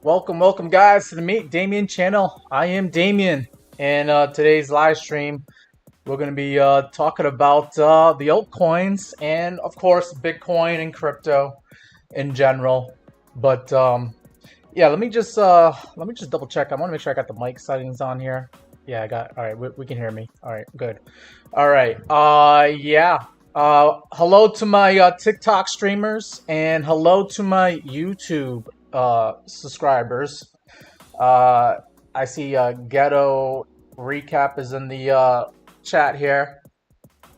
Welcome guys to the Meet Damien channel. I am Damien, and today's live stream we're going to be talking about the altcoins and of course Bitcoin and crypto in general. But yeah, let me just double check. I want to make sure I got the mic settings on here. Yeah, I got. All right, we can hear me. All right, good. All right. Yeah. Hello to my TikTok streamers and hello to my YouTube subscribers. I see Ghetto Recap is in the chat here.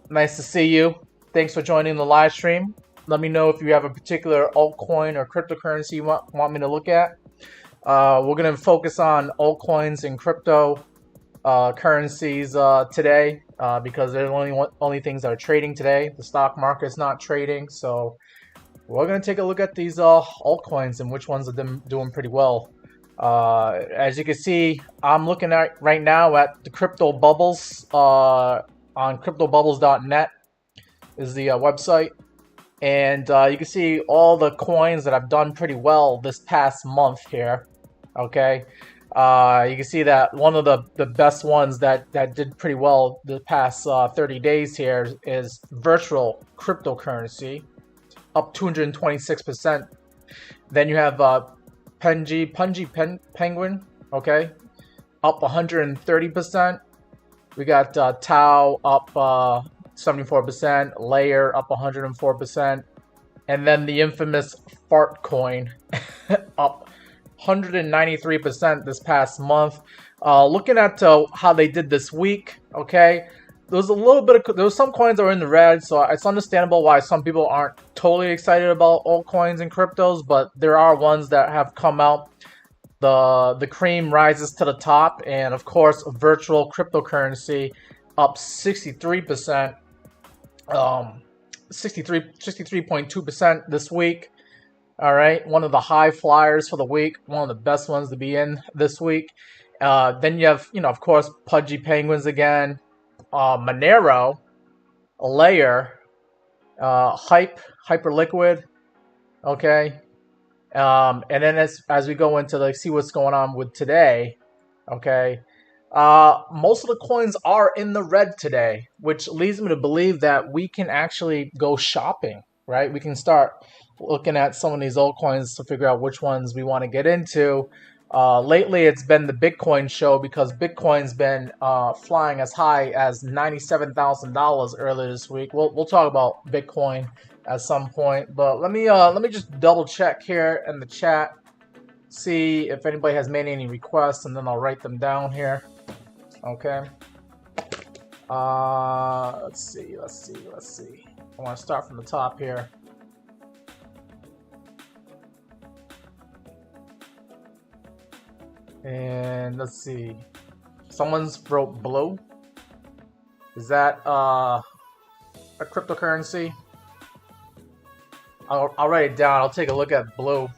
Nice to see you. Thanks for joining the live stream. Let me know if you have a particular altcoin or cryptocurrency you want me to look at. We're going to focus on altcoins and crypto currencies today because they're the only things that are trading today. The stock market's not trading, so we're going to take a look at these altcoins and which ones of them doing pretty well. As you can see, I'm looking at right now at the crypto bubbles on cryptobubbles.net is the website, and you can see all the coins that I've done pretty well this past month here. Okay, you can see that one of the best ones that did pretty well the past 30 days here is virtual cryptocurrency, up 226%. Then you have Penguin, okay, up 130%. We got Tau up 74%, Layer up 104%, and then the infamous Fart Coin up 193% this past month. Looking at how they did this week, okay, there was some coins that were in the red, so it's understandable why some people aren't totally excited about altcoins and cryptos, but there are ones that have come out. The cream rises to the top, and of course virtual cryptocurrency up 63%, 63.2% this week. All right, one of the high flyers for the week, one of the best ones to be in this week. Then you have, of course, Pudgy Penguins again, Monero, Layer, Hyperliquid, okay. And then as we go into see what's going on with today, okay, most of the coins are in the red today, which leads me to believe that we can actually go shopping, right? We can start looking at some of these altcoins to figure out which ones we want to get into. Lately, it's been the Bitcoin show because Bitcoin's been flying as high as $97,000 earlier this week. We'll talk about Bitcoin at some point, but let me just double check here in the chat, see if anybody has made any requests, and then I'll write them down here. Okay. Let's see. I want to start from the top here. And let's see. Someone's wrote blue. Is that a cryptocurrency? I'll write it down. I'll take a look at blue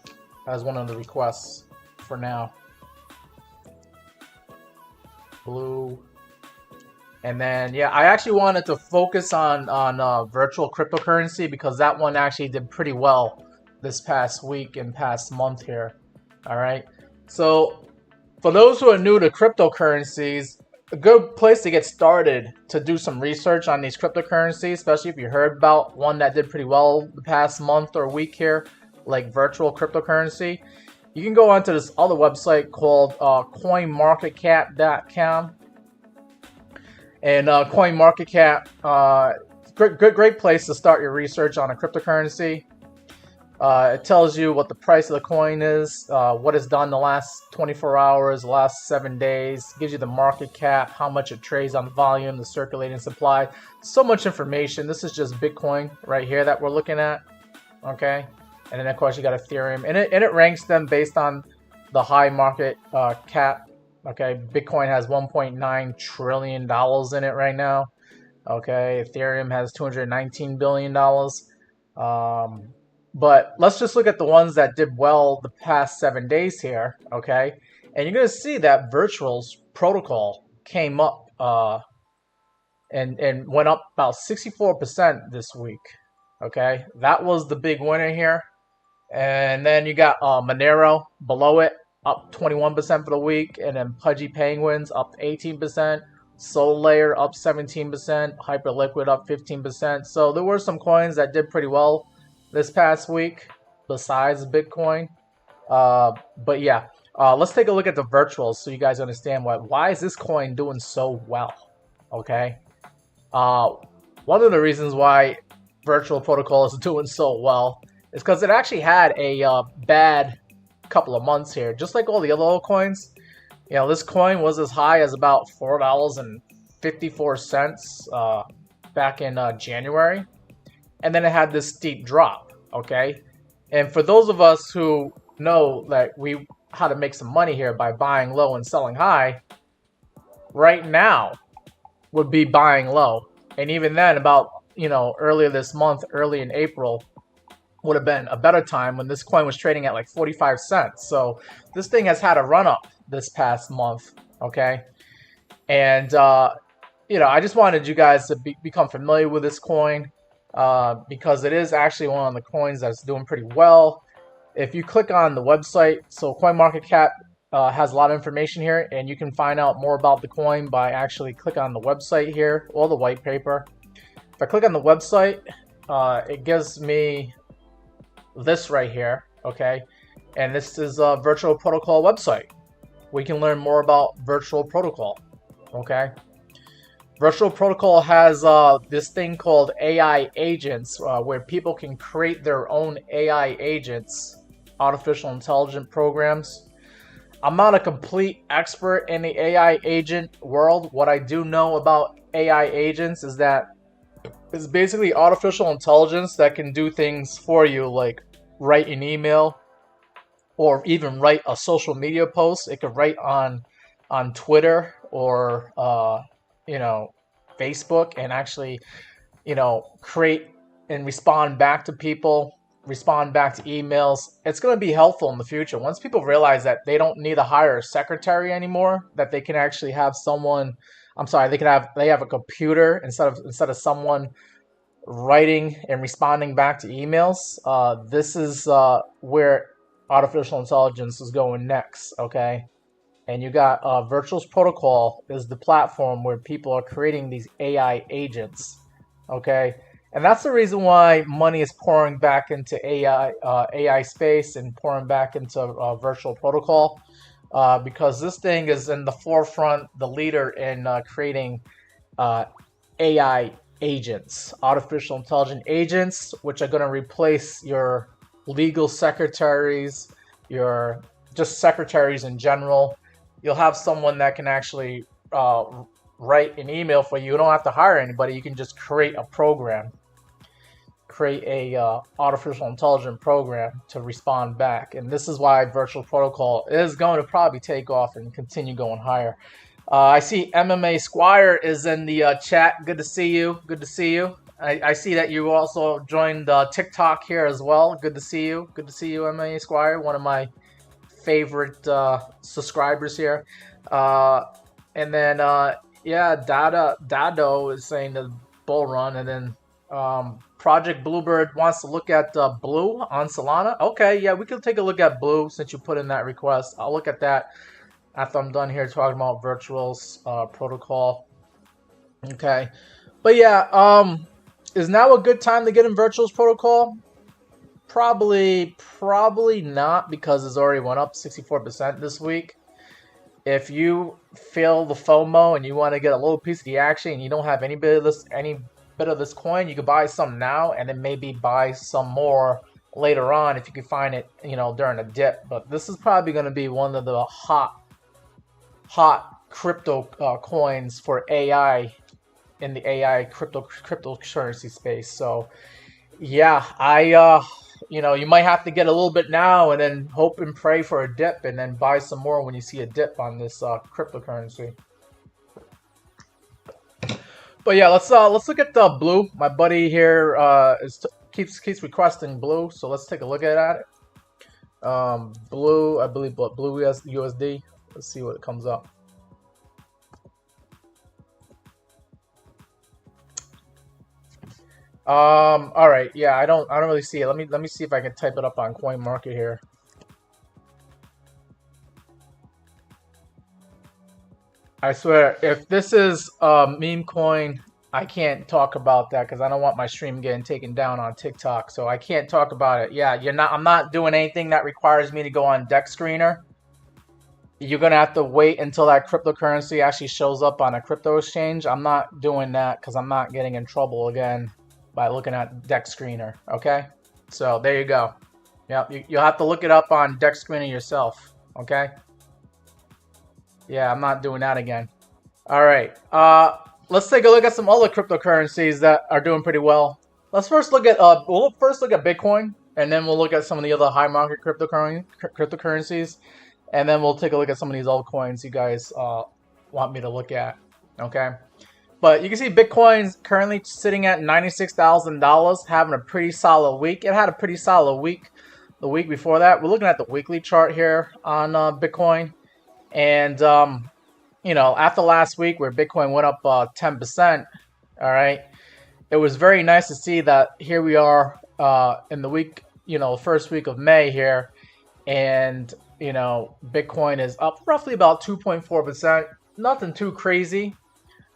as one of the requests for now. Blue. And then yeah, I actually wanted to focus on virtual cryptocurrency because that one actually did pretty well this past week and past month here. All right. So for those who are new to cryptocurrencies, a good place to get started to do some research on these cryptocurrencies, especially if you heard about one that did pretty well the past month or week here, like virtual cryptocurrency, you can go onto this other website called coinmarketcap.com. And CoinMarketCap, great place to start your research on a cryptocurrency. It tells you what the price of the coin is, what it's done the last 24 hours, the last 7 days, gives you the market cap, how much it trades on volume, the circulating supply. So much information. This is just Bitcoin right here that we're looking at, okay? And then of course you got Ethereum, and it ranks them based on the high market cap, okay? Bitcoin has $1.9 trillion in it right now, okay? Ethereum has $219 billion. But let's just look at the ones that did well the past 7 days here, okay? And you're going to see that Virtual's protocol came up and went up about 64% this week, okay? That was the big winner here. And then you got Monero below it, up 21% for the week, and then Pudgy Penguins up 18%, Soul Layer up 17%, Hyperliquid up 15%. So there were some coins that did pretty well this past week besides Bitcoin. But yeah, let's take a look at the virtuals so you guys understand why is this coin doing so well. Okay, one of the reasons why virtual protocol is doing so well is because it actually had a bad couple of months here, just like all the other altcoins. You know, this coin was as high as about $4.54 back in January, and then it had this steep drop. Okay, and for those of us who know that how to make some money here by buying low and selling high, right now would be buying low. And even then, about, you know, earlier this month, early in April, would have been a better time when this coin was trading at like 45 cents. So this thing has had a run up this past month, okay? And, you know, I just wanted you guys to become familiar with this coin because it is actually one of the coins that's doing pretty well. If you click on the website, so CoinMarketCap has a lot of information here, and you can find out more about the coin by actually click on the website here, or the white paper. If I click on the website, it gives me this right here, okay? And this is a virtual protocol website. We can learn more about virtual protocol, okay? Virtual protocol has this thing called AI agents, where people can create their own AI agents, artificial intelligence programs. I'm not a complete expert in the AI agent world. What I do know about AI agents is that it's basically artificial intelligence that can do things for you, like write an email or even write a social media post. It could write on Twitter or you know, Facebook, and actually, you know, create and respond back to people, respond back to emails. It's going to be helpful in the future. Once people realize that they don't need to hire a secretary anymore, that they can actually have someone, they have a computer instead of someone writing and responding back to emails. This is where artificial intelligence is going next, okay? And you got Virtuals Protocol is the platform where people are creating these AI agents, okay? And that's the reason why money is pouring back into AI space and pouring back into virtual protocol, because this thing is in the forefront, the leader in creating AI agents, artificial intelligence agents, which are going to replace your legal secretaries, your just secretaries in general. You'll have someone that can actually write an email for you. You don't have to hire anybody. You can just create a program, create a artificial intelligence program to respond back. And this is why virtual protocol is going to probably take off and continue going higher. I see MMA Squire is in the chat. Good to see you. Good to see you. I see that you also joined TikTok here as well. Good to see you. Good to see you, MMA Squire. One of my favorite subscribers here. And then yeah, Dado is saying the bull run, and then Project Bluebird wants to look at Blue on Solana. Okay, yeah, we can take a look at Blue since you put in that request. I'll look at that after I'm done here talking about Virtuals protocol. Okay, but yeah, is now a good time to get in Virtuals protocol? Probably not, because it's already went up 64% this week. If you feel the FOMO and you want to get a little piece of the action and you don't have any bit of this coin, you could buy some now and then maybe buy some more later on if you can find it, you know, during a dip. But this is probably going to be one of the hot crypto coins for AI in the AI cryptocurrency space. So yeah, you know, you might have to get a little bit now and then hope and pray for a dip and then buy some more when you see a dip on this cryptocurrency. But yeah, let's look at the Blue. My buddy here keeps requesting Blue, so let's take a look at it. Blue, I believe, Blue USD. Let's see what it comes up. All right, yeah, I don't really see it. Let me see if I can type it up on CoinMarket here. I swear, if this is meme coin, I can't talk about that because I don't want my stream getting taken down on TikTok. So I can't talk about it. Yeah, I'm not doing anything that requires me to go on Deck Screener. You're gonna have to wait until that cryptocurrency actually shows up on a crypto exchange. I'm not doing that because I'm not getting in trouble again by looking at Deck Screener. Okay, so there you go. Yep, you'll have to look it up on Deck Screener yourself. Okay. Yeah, I'm not doing that again. All right. Let's take a look at some other cryptocurrencies that are doing pretty well. Let's first look at we'll first look at Bitcoin, and then we'll look at some of the other high market cryptocurrencies, and then we'll take a look at some of these altcoins you guys want me to look at. Okay. But you can see Bitcoin's currently sitting at $96,000, having a pretty solid week. It had a pretty solid week the week before that. We're looking at the weekly chart here on Bitcoin. And, you know, after last week where Bitcoin went up 10%, all right, it was very nice to see that here we are in the week, you know, first week of May here. And, you know, Bitcoin is up roughly about 2.4%. Nothing too crazy,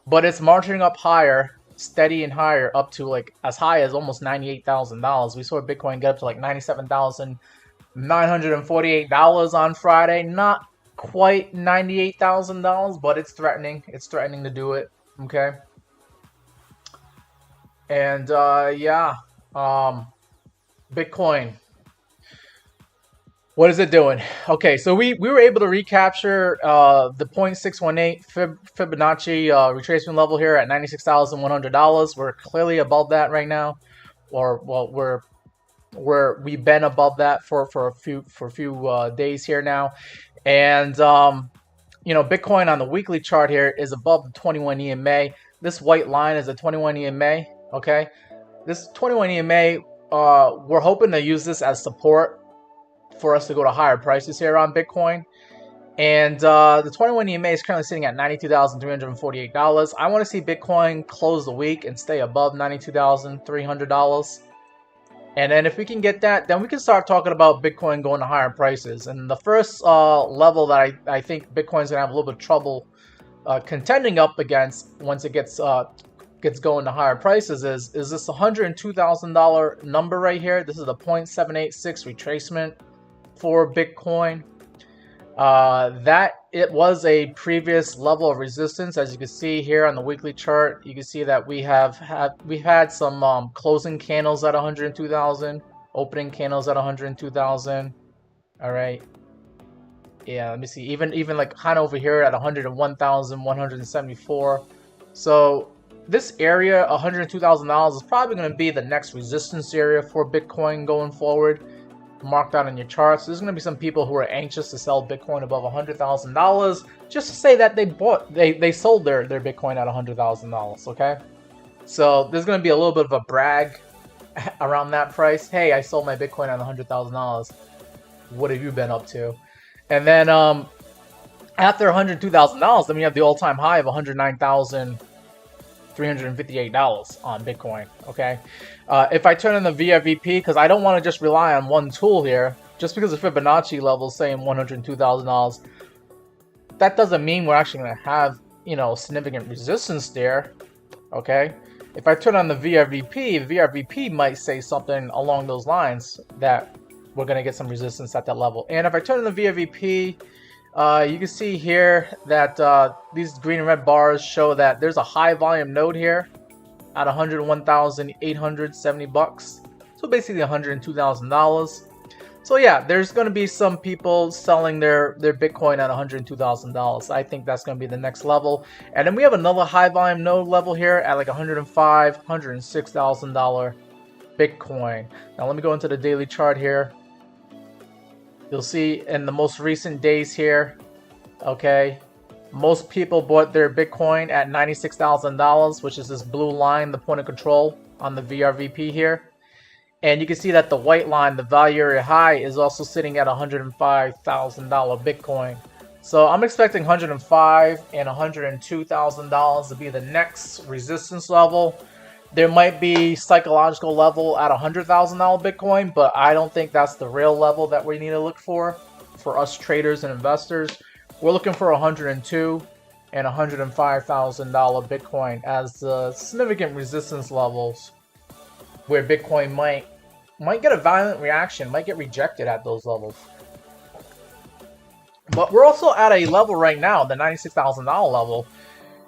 but it's marching up higher, steady and higher, up to like as high as almost $98,000. We saw Bitcoin get up to like $97,948 on Friday. Not quite $98,000, but it's threatening. It's threatening to do it. Okay. And yeah, Bitcoin. What is it doing? Okay, so we were able to recapture the 0.618 Fibonacci retracement level here at $96,100. We're clearly above that right now, or well, we've been above that for a few days here now. And, you know, Bitcoin on the weekly chart here is above the 21 EMA. This white line is a 21 EMA, okay? This 21 EMA, we're hoping to use this as support for us to go to higher prices here on Bitcoin. And the 21 EMA is currently sitting at $92,348. I want to see Bitcoin close the week and stay above $92,300. And then if we can get that, then we can start talking about Bitcoin going to higher prices. And the first level that I think Bitcoin's gonna have a little bit of trouble contending up against once it gets going to higher prices is this $102,000 number right here. This is the 0.786 retracement for Bitcoin. That it was a previous level of resistance, as you can see here on the weekly chart. You can see that we've had some closing candles at 102,000, opening candles at 102,000. All right, yeah. Let me see. Even like kind of over here at 101,174. So this area, $102,000, is probably going to be the next resistance area for Bitcoin going forward. Marked out on your charts. There's going to be some people who are anxious to sell Bitcoin above $100,000 just to say that they sold their Bitcoin at $100,000. Okay, so there's going to be a little bit of a brag around that price. Hey, I sold my Bitcoin at $100,000. What have you been up to? And then after $102,000, then we have the all-time high of $109,358 on Bitcoin. Okay, if I turn on the VRVP, because I don't want to just rely on one tool here, just because the Fibonacci level is saying $102,000, that doesn't mean we're actually going to have, you know, significant resistance there. Okay, if I turn on the VRVP might say something along those lines that we're going to get some resistance at that level. And if I turn on the VRVP, you can see here that these green and red bars show that there's a high volume node here at $101,870. So basically $102,000. So yeah, there's going to be some people selling their Bitcoin at $102,000. I think that's going to be the next level. And then we have another high volume node level here at like $105,000, $106,000 Bitcoin. Now let me go into the daily chart here. You'll see in the most recent days here, okay, most people bought their Bitcoin at $96,000, which is this blue line, the point of control on the VRVP here. And you can see that the white line, the value area high, is also sitting at $105,000 Bitcoin. So I'm expecting $105,000 and $102,000 to be the next resistance level. There might be psychological level at $100,000 Bitcoin, but I don't think that's the real level that we need to look for us traders and investors. We're looking for 102, and $105,000 Bitcoin as the significant resistance levels where Bitcoin might get a violent reaction, might get rejected at those levels. But we're also at a level right now, the $96,000 level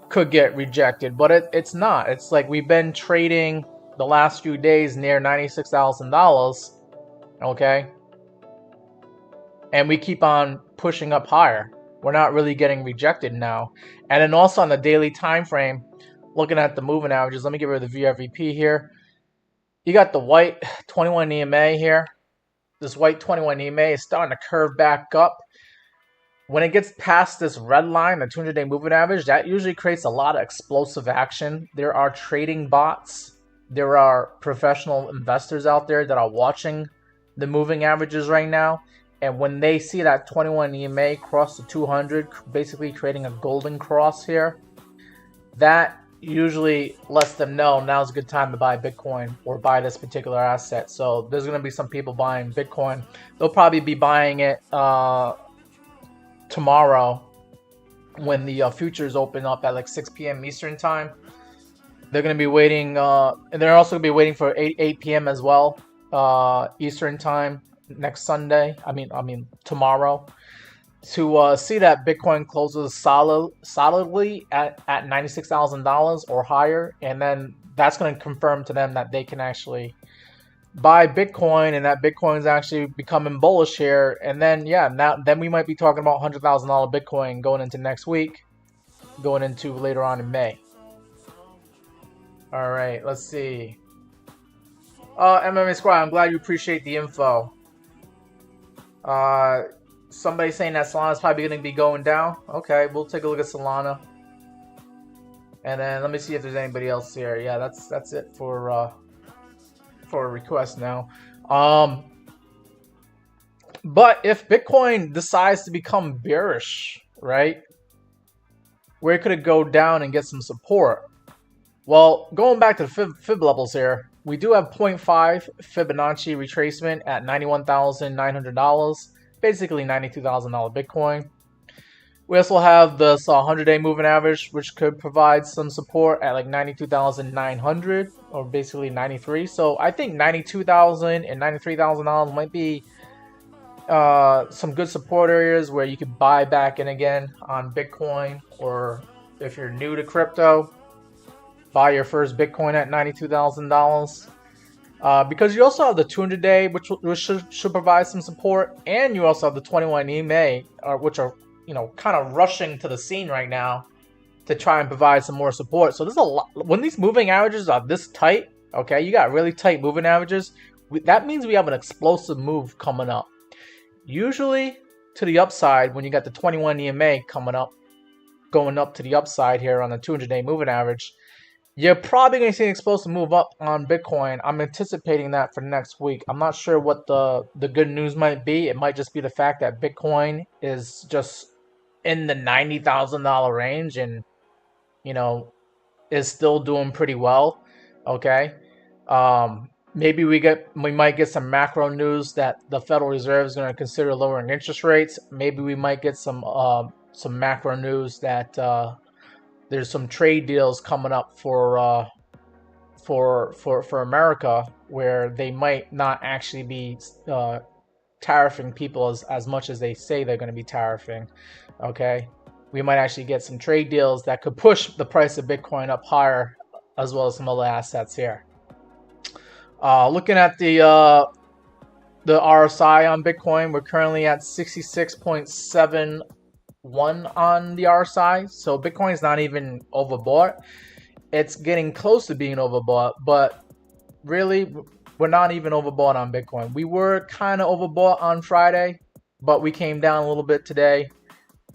could get rejected, but it's not. It's like we've been trading the last few days near $96,000, okay? And we keep on pushing up higher. We're not really getting rejected now. And then also on the daily time frame, looking at the moving averages, let me get rid of the VRVP here. You got the white 21 EMA here. This white 21 EMA is starting to curve back up. When it gets past this red line, the 200-day moving average, that usually creates a lot of explosive action. There are trading bots. There are professional investors out there that are watching the moving averages right now. And when they see that 21 EMA cross the 200, basically creating a golden cross here, that usually lets them know now's a good time to buy Bitcoin or buy this particular asset. So there's going to be some people buying Bitcoin. They'll probably be buying it tomorrow when the futures open up at like 6 p.m. Eastern time. They're going to be waiting, and they're also going to be waiting for 8 p.m. as well, Eastern time next Sunday. I mean tomorrow, to see that Bitcoin closes solidly at $96,000 or higher, and then that's going to confirm to them that they can actually buy Bitcoin, and that Bitcoin is actually becoming bullish here. And then then we might be talking about $100,000 Bitcoin going into next week, going into later on in May. All right, let's see. MMA Squad, I'm glad you appreciate the info. Somebody saying that Solana is probably going to be going down. Okay, we'll take a look at Solana. And then let me see if there's anybody else here. Yeah, that's it for a request now. But if Bitcoin decides to become bearish, right, where could it go down and get some support? Well, going back to the fib levels here, we do have 0.5 Fibonacci retracement at $91,900, basically $92,000 Bitcoin. We also have the 100-day moving average, which could provide some support at like 92,900, or basically 93. So I think $92,000 and $93,000 might be some good support areas where you could buy back in again on Bitcoin, or if you're new to crypto, buy your first Bitcoin at $92,000. Because you also have the 200-day, which should provide some support, and you also have the 21 EMA, which are kind of rushing to the scene right now to try and provide some more support. So there's a lot. When these moving averages are this tight, okay, you got really tight moving averages, that means we have an explosive move coming up. Usually to the upside, when you got the 21 EMA coming up, going up to the upside here on the 200-day moving average, you're probably going to see an explosive move up on Bitcoin. I'm anticipating that for next week. I'm not sure what the good news might be. It might just be the fact that Bitcoin is just in the $90,000 range and, is still doing pretty well. Okay. Maybe we might get some macro news that the Federal Reserve is going to consider lowering interest rates. Maybe we might get some macro news that there's some trade deals coming up for America, where they might not actually be tariffing people as much as they say they're going to be tariffing. Okay, we might actually get some trade deals that could push the price of Bitcoin up higher, as well as some other assets here. Looking at the RSI on Bitcoin, we're currently at 66.71 on the RSI. So Bitcoin is not even overbought. It's getting close to being overbought, but really we're not even overbought on Bitcoin. We were kind of overbought on Friday, but we came down a little bit today.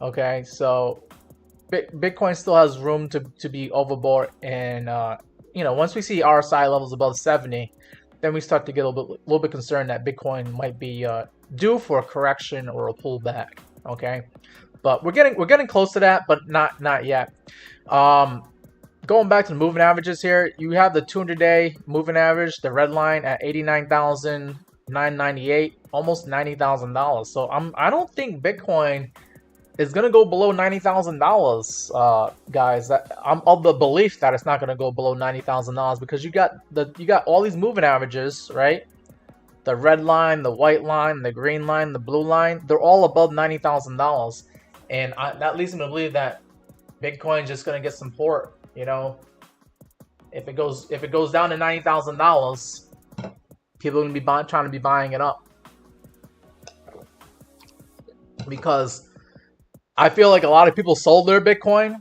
Okay, so Bitcoin still has room to be overbought, and once we see RSI levels above 70, then we start to get a little bit concerned that Bitcoin might be due for a correction or a pullback. Okay, but we're getting close to that, but not yet. Going back to the moving averages here, you have the 200-day moving average, the red line at $89,998, almost $90,000. So I don't think Bitcoin is gonna go below $90,000, guys. That I'm of the belief that it's not gonna go below $90,000 because you got all these moving averages, right? The red line, the white line, the green line, the blue line, they're all above $90,000. And that leads me to believe that Bitcoin's just gonna get some support, you know. If it goes down to $90,000, people are gonna be trying to be buying it up. Because I feel like a lot of people sold their Bitcoin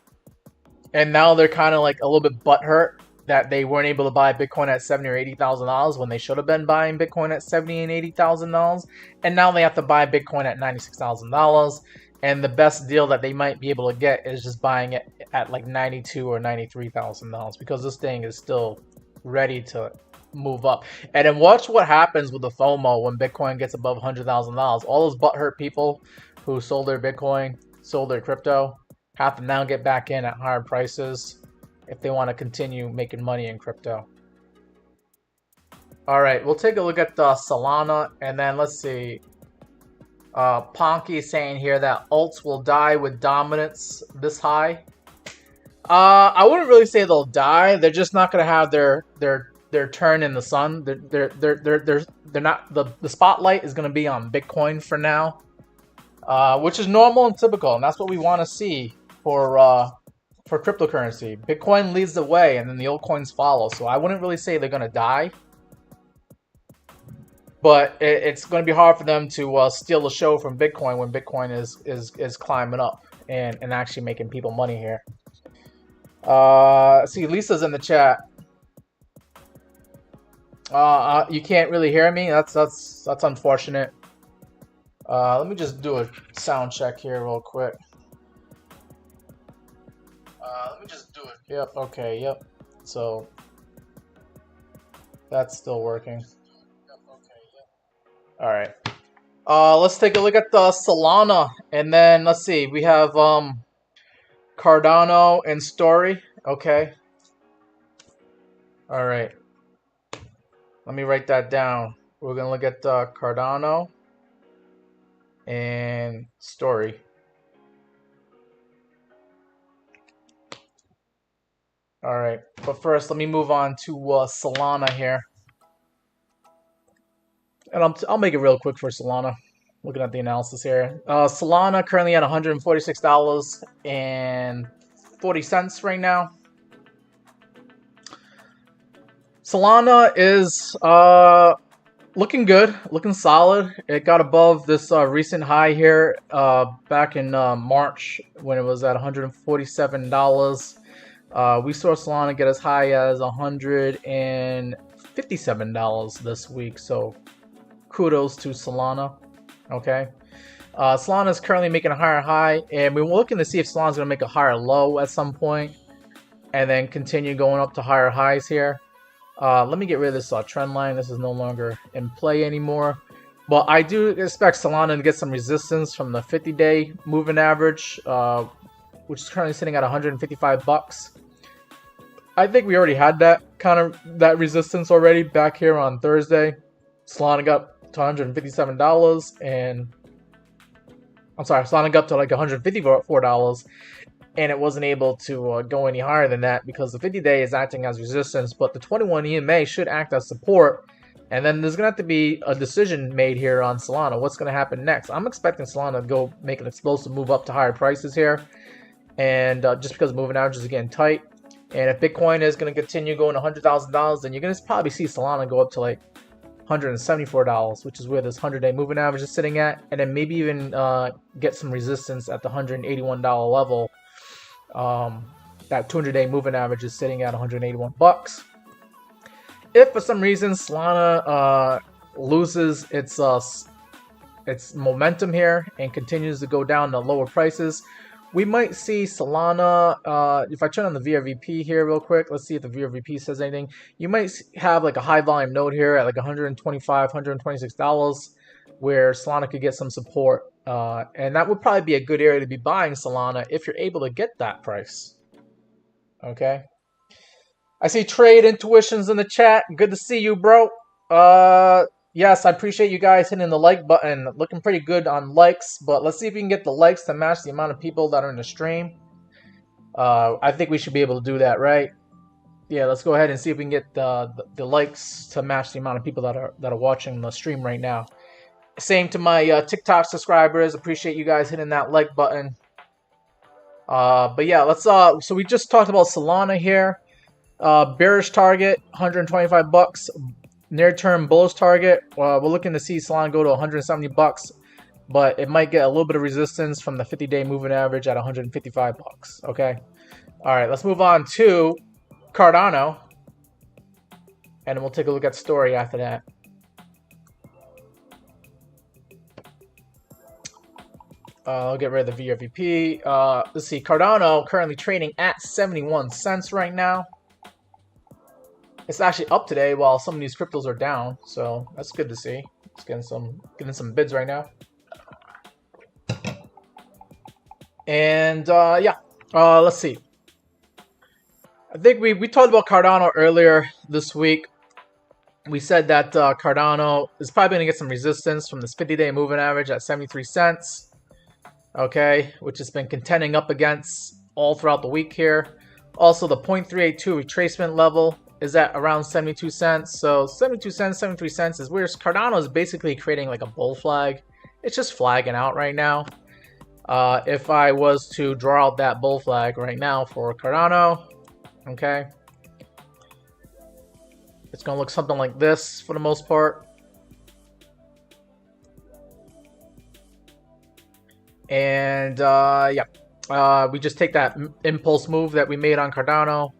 and now they're kind of like a little bit butthurt that they weren't able to buy Bitcoin at $70,000 or $80,000 when they should have been buying Bitcoin at $70,000 and $80,000, and now they have to buy Bitcoin at $96,000. And the best deal that they might be able to get is just buying it at like $92,000 or $93,000 because this thing is still ready to move up. And then watch what happens with the FOMO when Bitcoin gets above $100,000. All those butthurt people who sold their Bitcoin, sold their crypto, have to now get back in at higher prices if they want to continue making money in crypto. All right, we'll take a look at Solana, and then let's see. Ponky is saying here that alts will die with dominance this high. I wouldn't really say they'll die. They're just not going to have their turn in the sun. They're not the spotlight is going to be on Bitcoin for now, which is normal and typical, and that's what we want to see for cryptocurrency. Bitcoin leads the way, and then the altcoins follow. So I wouldn't really say they're going to die, but it's going to be hard for them to steal the show from Bitcoin when Bitcoin is climbing up and actually making people money here. See, Lisa's in the chat. You can't really hear me. That's unfortunate. Let me just do a sound check here real quick. Let me just do it. Yep, okay, yep. So that's still working. Yep, okay, yep. All right. Let's take a look at the Solana, and then let's see. We have Cardano and Story. Okay. All right. Let me write that down. We're gonna look at Cardano and Story. All right, but first, let me move on to Solana here, and I'll make it real quick for Solana. Looking at the analysis here, Solana currently at $146.40 right now. Solana is looking good, looking solid. It got above this recent high here back in March when it was at $147. We saw Solana get as high as $157 this week, so kudos to Solana. Okay, Solana is currently making a higher high, and we're looking to see if Solana is going to make a higher low at some point, and then continue going up to higher highs here. Let me get rid of this trend line. This is no longer in play anymore. But I do expect Solana to get some resistance from the 50-day moving average, which is currently sitting at $155. I think we already had that resistance already back here on Thursday. Solana got to $157, and I'm sorry, Solana got to like $154, and it wasn't able to go any higher than that because the 50-day is acting as resistance, but the 21 EMA should act as support. And then there's going to have to be a decision made here on Solana. What's going to happen next? I'm expecting Solana to go make an explosive move up to higher prices here, and just because moving averages are getting tight. And if Bitcoin is going to continue going to $100,000, then you're going to probably see Solana go up to like $174, which is where this 100-day moving average is sitting at, and then maybe even get some resistance at the $181 level. That 200-day moving average is sitting at $181. If for some reason Solana loses its momentum here and continues to go down to lower prices, we might see Solana, if I turn on the VRVP here real quick, let's see if the VRVP says anything. You might have like a high volume node here at like $125, $126, where Solana could get some support. And that would probably be a good area to be buying Solana if you're able to get that price. Okay. I see Trade Intuitions in the chat. Good to see you, bro. Yes, I appreciate you guys hitting the like button. Looking pretty good on likes, but let's see if we can get the likes to match the amount of people that are in the stream. I think we should be able to do that, right? Yeah, let's go ahead and see if we can get the likes to match the amount of people that are watching the stream right now. Same to my TikTok subscribers. Appreciate you guys hitting that like button. But yeah, let's so we just talked about Solana here. Bearish target, 125 bucks. Near-term bullish target, we're looking to see Solana go to 170 bucks, but it might get a little bit of resistance from the 50-day moving average at 155 bucks. Okay. All right, let's move on to Cardano, and we'll take a look at story after that. I'll get rid of the VRVP. Let's see, Cardano currently trading at 71 cents right now. It's actually up today while some of these cryptos are down, so that's good to see. It's getting some bids right now. And yeah, let's see. I think we talked about Cardano earlier this week. We said that Cardano is probably going to get some resistance from this 50-day moving average at 73 cents. Okay, which has been contending up against all throughout the week here. Also, the 0.382 retracement level is at around 72 cents. So 72 cents, 73 cents is where Cardano is basically creating like a bull flag. It's just flagging out right now. If I was to draw out that bull flag right now for Cardano, okay, it's going to look something like this for the most part. And yeah, we just take that impulse move that we made on Cardano,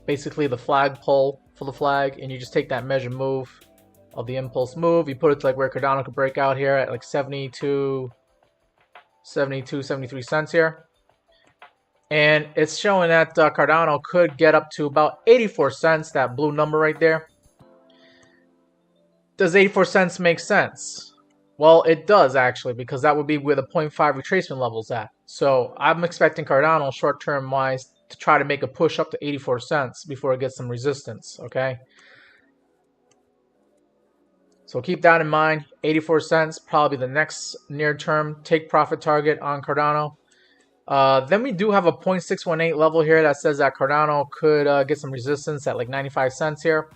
basically the flag pull for the flag, and you just take that measured move of the impulse move. You put it to like where Cardano could break out here at like 72, 73 cents here. And it's showing that Cardano could get up to about 84 cents, that blue number right there. Does 84 cents make sense? Well, it does actually, because that would be where the 0.5 retracement level's at. So I'm expecting Cardano short-term wise to try to make a push up to 84 cents before it gets some resistance, okay? So keep that in mind. 84 cents, probably the next near-term take profit target on Cardano. Then we do have a 0.618 level here that says that Cardano could get some resistance at like 95 cents here.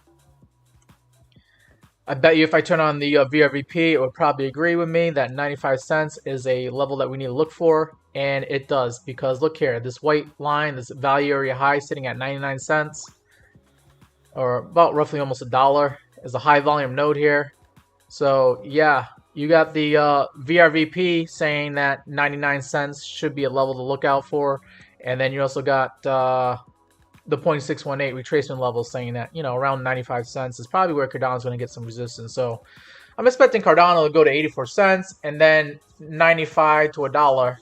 I bet you if I turn on the VRVP, it would probably agree with me that 95 cents is a level that we need to look for. And it does, because look here, this white line, this value area high sitting at 99 cents, or about roughly almost $1, is a high volume node here. So yeah, you got the VRVP saying that 99 cents should be a level to look out for. And then you also got the 0.618 retracement level saying that, you know, around 95 cents is probably where Cardano's going to get some resistance. So I'm expecting Cardano to go to 84 cents and then 95 to $1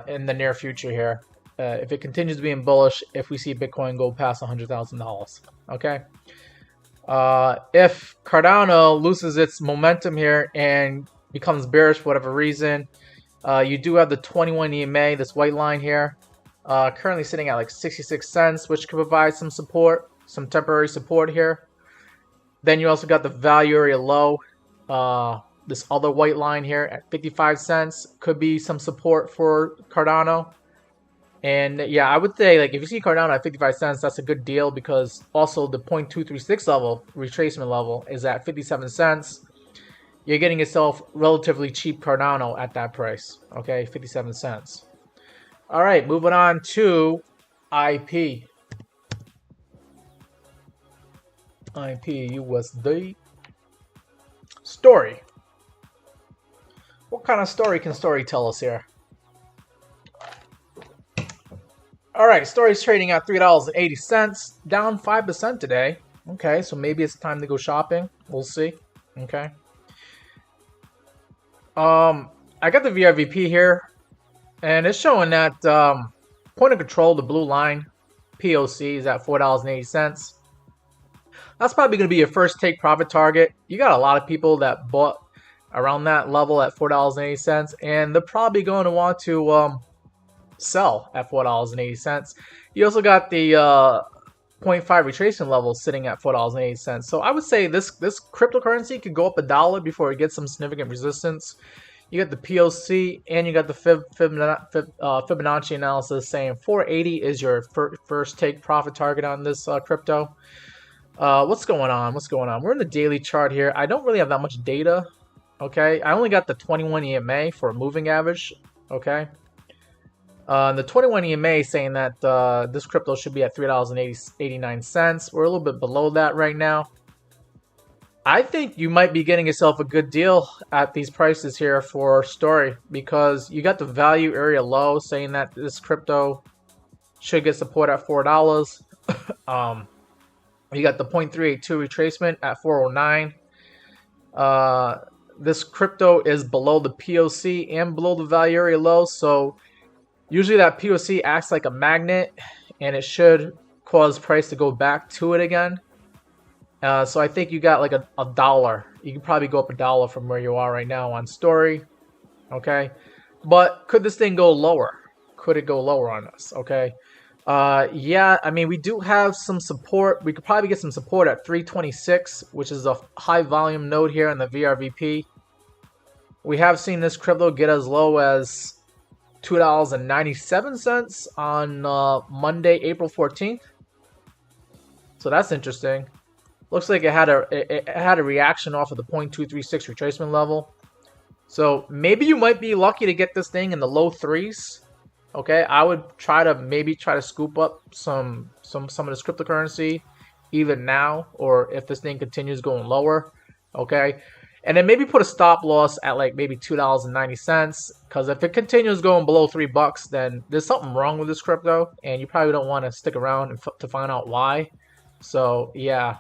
in the near future here. If it continues to be bullish, if we see Bitcoin go past $100,000. Okay. If Cardano loses its momentum here and becomes bearish for whatever reason, you do have the 21 EMA, this white line here. Currently sitting at like 66 cents, which could provide some support, some temporary support here. Then you also got the value area low, this other white line here at 55 cents, could be some support for Cardano. And yeah, I would say like if you see Cardano at 55 cents, that's a good deal, because also the 0.236 level, retracement level, is at 57 cents. You're getting yourself relatively cheap Cardano at that price, okay, 57 cents. All right, moving on to IP. IP USD. Story. What kind of story can Story tell us here? All right, Story's trading at $3.80, down 5% today. Okay, so maybe it's time to go shopping. We'll see. Okay. I got the VRVP here. And it's showing that point of control, the blue line, POC, is at $4.80. That's probably going to be your first take profit target. You got a lot of people that bought around that level at $4.80, and they're probably going to want to sell at $4.80. You also got the 0.5 retracement level sitting at $4.08. So I would say this cryptocurrency could go up $1 before it gets some significant resistance. You got the POC and you got the Fibonacci analysis saying 480 is your first take profit target on this crypto. What's going on? What's going on? We're in the daily chart here. I don't really have that much data. Okay, I only got the 21 EMA for a moving average. Okay. The 21 EMA saying that this crypto should be at $3.89. We're a little bit below that right now. I think you might be getting yourself a good deal at these prices here for Story, because you got the value area low saying that this crypto should get support at $4. You got the 0.382 retracement at 409. This crypto is below the POC and below the value area low, so usually that POC acts like a magnet and it should cause price to go back to it again. So I think you got like a dollar. You can probably go up $1 from where you are right now on Story. Okay. But could this thing go lower? Could it go lower on us? Okay. Yeah, I mean, we do have some support. We could probably get some support at 326, which is a high volume node here in the VRVP. We have seen this crypto get as low as $2.97 on Monday, April 14th. So that's interesting. Looks like it had a reaction off of the 0.236 retracement level. So maybe you might be lucky to get this thing in the low threes. Okay, I would try to scoop up some of this cryptocurrency either now or if this thing continues going lower. Okay, and then maybe put a stop loss at like maybe $2.90, because if it continues going below $3, then there's something wrong with this crypto, and you probably don't want to stick around to find out why. So yeah.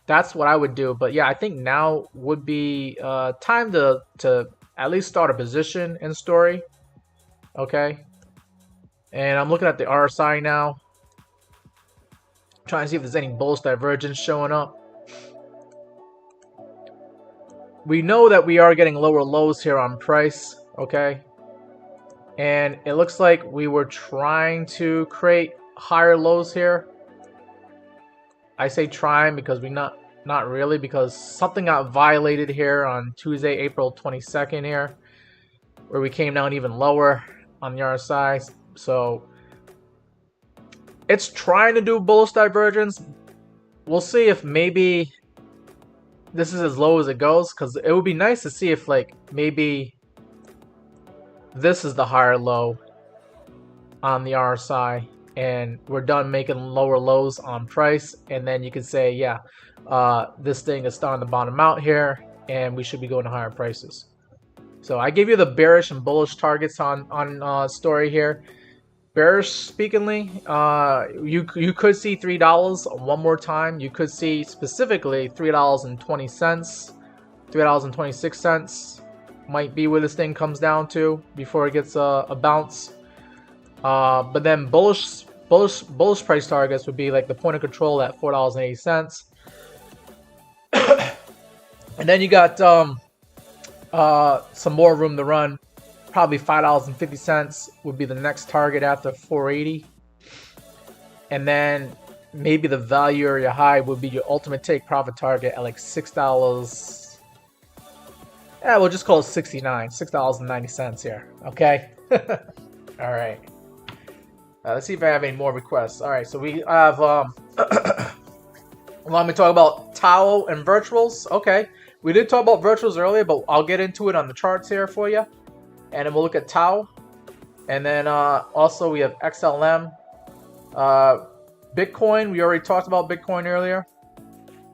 That's what I would do. But yeah, I think now would be time to at least start a position in Story. Okay. And I'm looking at the RSI now, trying to see if there's any bullish divergence showing up. We know that we are getting lower lows here on price. Okay. And it looks like we were trying to create higher lows here. I say trying because not really, because something got violated here on Tuesday, April 22nd here, where we came down even lower on the RSI. So it's trying to do bullish divergence. We'll see if maybe this is as low as it goes, because it would be nice to see if like maybe this is the higher low on the RSI. And we're done making lower lows on price, and then you can say, yeah, this thing is starting to bottom out here, and we should be going to higher prices. So I gave you the bearish and bullish targets on Story here. Bearish speakingly, you could see $3 one more time. You could see specifically $3.20, $3.26 might be where this thing comes down to before it gets a bounce. But then bullish price targets would be like the point of control at $4.80. And then you got some more room to run. Probably $5.50 would be the next target after 480. And then maybe the value area high would be your ultimate take profit target at like $6. Yeah, we'll just call it $6.90 here. Okay. All right. Let's see if I have any more requests. All right, so we have. Let me talk about Tau and virtuals. Okay, we did talk about virtuals earlier, but I'll get into it on the charts here for you, and then we'll look at Tau, and then also we have XLM, Bitcoin. We already talked about Bitcoin earlier,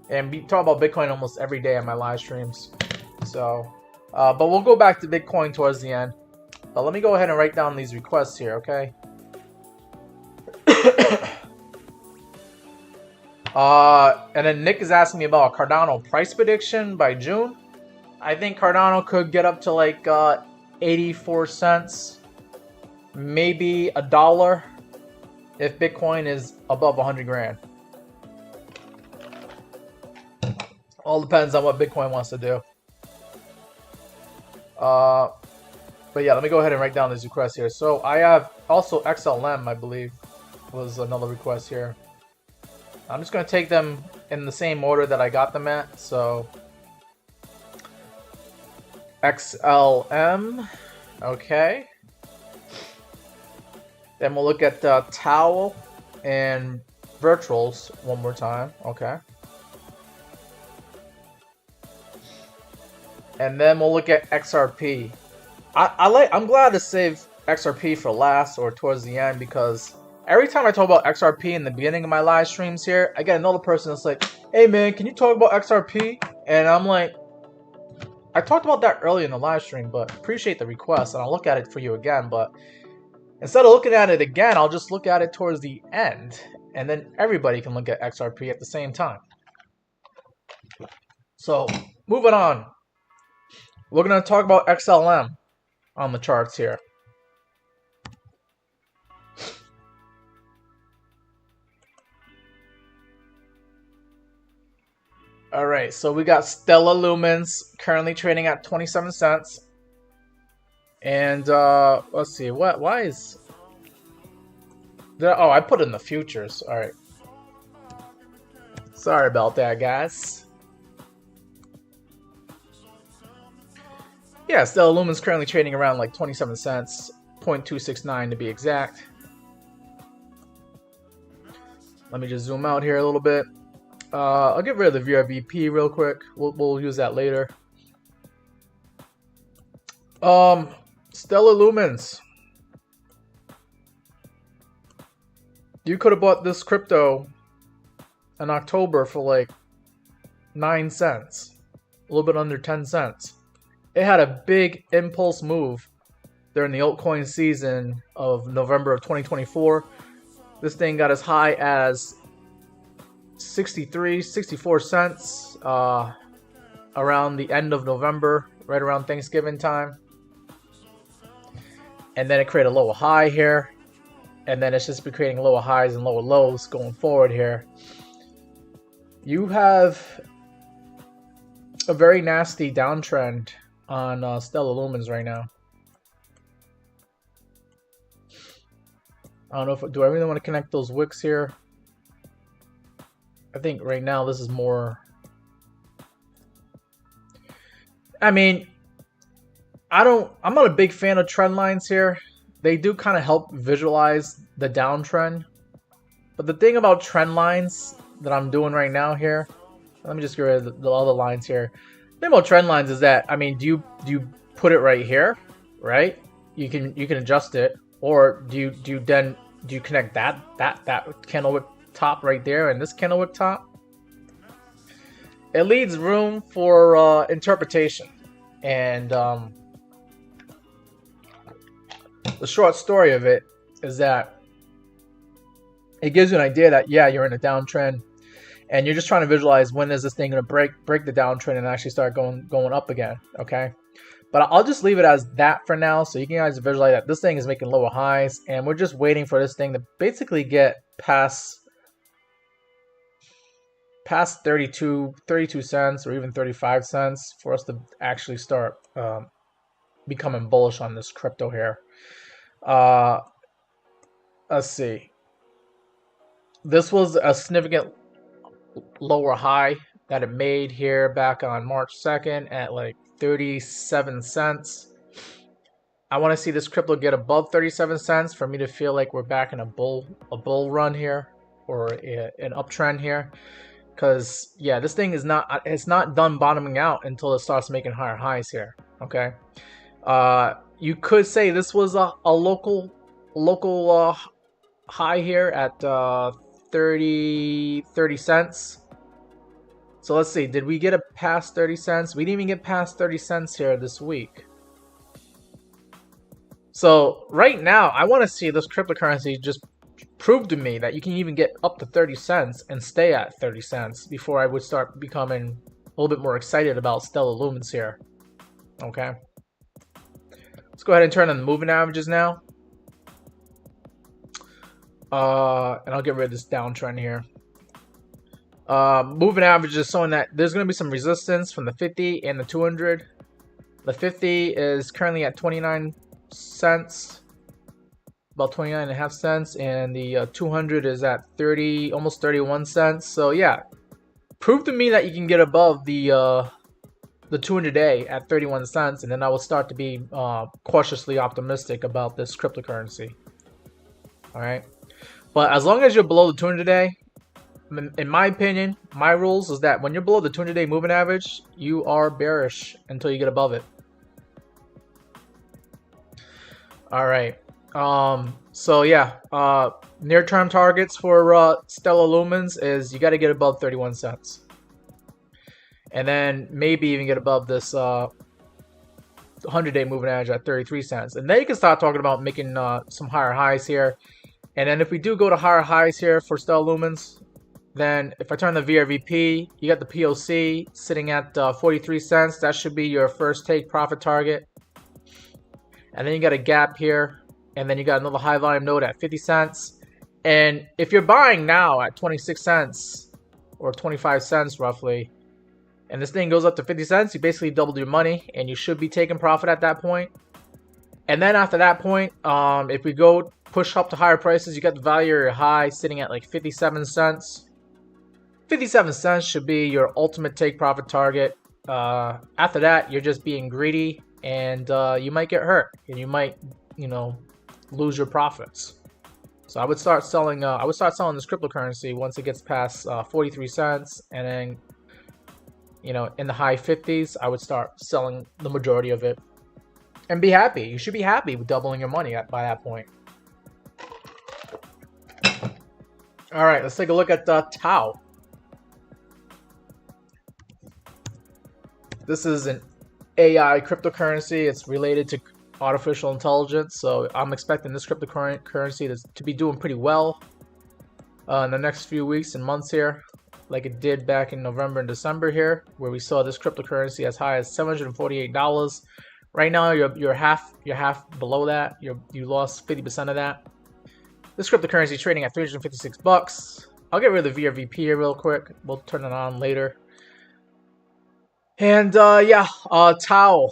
and we talk about Bitcoin almost every day on my live streams. So, but we'll go back to Bitcoin towards the end. But let me go ahead and write down these requests here, okay? And then Nick is asking me about a Cardano price prediction by June. I think Cardano could get up to like 84 cents, maybe $1 if Bitcoin is above 100 grand. All depends on what Bitcoin wants to do. But yeah, let me go ahead and write down these requests here. So I have also XLM, I believe, was another request here. I'm just going to take them in the same order that I got them at. So XLM, okay. Then we'll look at Towel and Virtuals one more time, okay. And then we'll look at XRP. I'm glad to save XRP for last or towards the end, because every time I talk about XRP in the beginning of my live streams here, I get another person that's like, hey man, can you talk about XRP? And I'm like, I talked about that earlier in the live stream, but appreciate the request and I'll look at it for you again. But instead of looking at it again, I'll just look at it towards the end, and then everybody can look at XRP at the same time. So moving on, we're going to talk about XLM on the charts here. All right, so we got Stellar Lumens currently trading at 27 cents. And let's see, why is there, oh, I put in the futures. All right. Sorry about that, guys. Yeah, Stellar Lumen's currently trading around like 27 cents, 0.269 to be exact. Let me just zoom out here a little bit. I'll get rid of the VRVP real quick. We'll use that later. Stellar Lumens. You could have bought this crypto in October for like 9 cents. A little bit under 10 cents. It had a big impulse move during the altcoin season of November of 2024. This thing got as high as 64 cents around the end of November, right around Thanksgiving time. And then it created a lower high here. And then it's just been creating lower highs and lower lows going forward here. You have a very nasty downtrend on Stellar Lumens right now. I don't know if do I really want to connect those wicks here. I think right now this is more. I mean, I'm not a big fan of trend lines here. They do kind of help visualize the downtrend. But the thing about trend lines that I'm doing right now here, let me just get rid of the other lines here. The thing about trend lines is that, I mean, do you put it right here, right? You can adjust it, or do you connect that candlewick top right there and this candlewick top? It leaves room for interpretation, and the short story of it is that it gives you an idea that, yeah, you're in a downtrend, and you're just trying to visualize when is this thing going to break the downtrend and actually start going up again, okay? But I'll just leave it as that for now, so you can guys visualize that this thing is making lower highs, and we're just waiting for this thing to basically get past 32 cents or even 35 cents for us to actually start becoming bullish on this crypto here. Let's see. This was a significant lower high that it made here back on March 2nd at like 37 cents. I want to see this crypto get above 37 cents for me to feel like we're back in a bull run here, or an uptrend here. Because yeah, this thing is not done bottoming out until it starts making higher highs here. Okay, you could say this was a local high here at 30 cents. So let's see, did we get it past 30 cents? We didn't even get past 30 cents here this week. So right now, I want to see this cryptocurrency just prove to me that you can even get up to 30 cents and stay at 30 cents before I would start becoming a little bit more excited about Stellar Lumens here. Okay. Let's go ahead and turn on the moving averages now. And I'll get rid of this downtrend here. Moving average is showing that there's going to be some resistance from the 50 and the 200. The 50 is currently at 29 cents. about 29.5 cents, and the 200 is at 30, almost 31 cents. So yeah, prove to me that you can get above the 200-day at 31 cents, and then I will start to be cautiously optimistic about this cryptocurrency. All right, but as long as you're below the 200-day, in my opinion, my rules is that when you're below the 200-day moving average, you are bearish until you get above it. All right. So yeah, near-term targets for Stellar Lumens is you got to get above 31 cents. And then maybe even get above this 100-day moving average at 33 cents. And then you can start talking about making some higher highs here. And then if we do go to higher highs here for Stellar Lumens, then if I turn the VRVP, you got the POC sitting at 43 cents. That should be your first take profit target. And then you got a gap here. And then you got another high volume node at 50 cents. And if you're buying now at 26 cents or 25 cents roughly, and this thing goes up to 50 cents, you basically doubled your money, and you should be taking profit at that point. And then after that point, if we go push up to higher prices, you got the value of your high sitting at like 57 cents. 57 cents should be your ultimate take profit target. After that, you're just being greedy, and you might get hurt, and you might, lose your profits. So I would start selling. This cryptocurrency once it gets past 43 cents, and then, in the high 50s, I would start selling the majority of it, and be happy. You should be happy with doubling your money by that point. All right, let's take a look at Tau. This is an AI cryptocurrency. It's related to artificial intelligence, so I'm expecting this cryptocurrency to be doing pretty well in the next few weeks and months here, like it did back in November and December here, where we saw this cryptocurrency as high as $748. Right now, you're half below that. You lost 50% of that. This cryptocurrency is trading at 356 bucks. I'll get rid of the VRVP here real quick. We'll turn it on later. And yeah, Tau.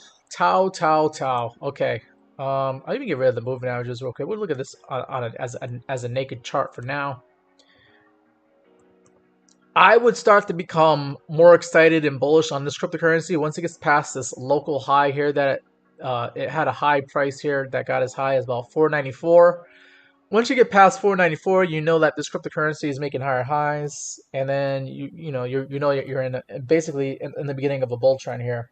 Okay. I'll even get rid of the moving averages real quick. We'll look at this on it as a naked chart for now. I would start to become more excited and bullish on this cryptocurrency once it gets past this local high here that it had a high price here that got as high as about $4.94. Once you get past $4.94, you know that this cryptocurrency is making higher highs, and then you're basically in the beginning of a bull trend here.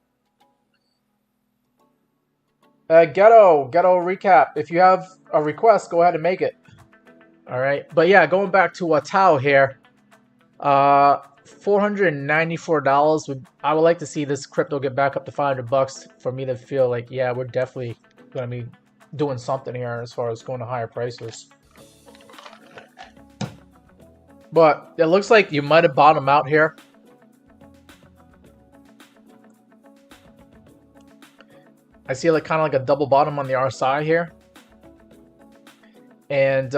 Ghetto recap. If you have a request, go ahead and make it. All right, but yeah, going back to Tau here. $494. I would like to see this crypto get back up to 500 bucks for me to feel like, yeah, we're definitely gonna be doing something here as far as going to higher prices. But it looks like you might have bottomed out here. I see like kind of like a double bottom on the RSI here, and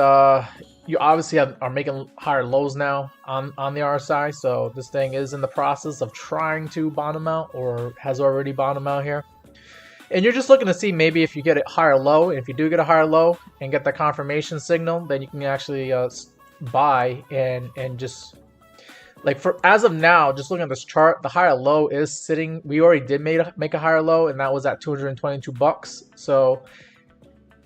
you obviously are making higher lows now on the RSI, so this thing is in the process of trying to bottom out, or has already bottomed out here. And you're just looking to see maybe if you get a higher low. And if you do get a higher low and get the confirmation signal, then you can actually buy and just like as of now, just looking at this chart, the higher low is sitting. We already did make a higher low, and that was at 222 bucks. So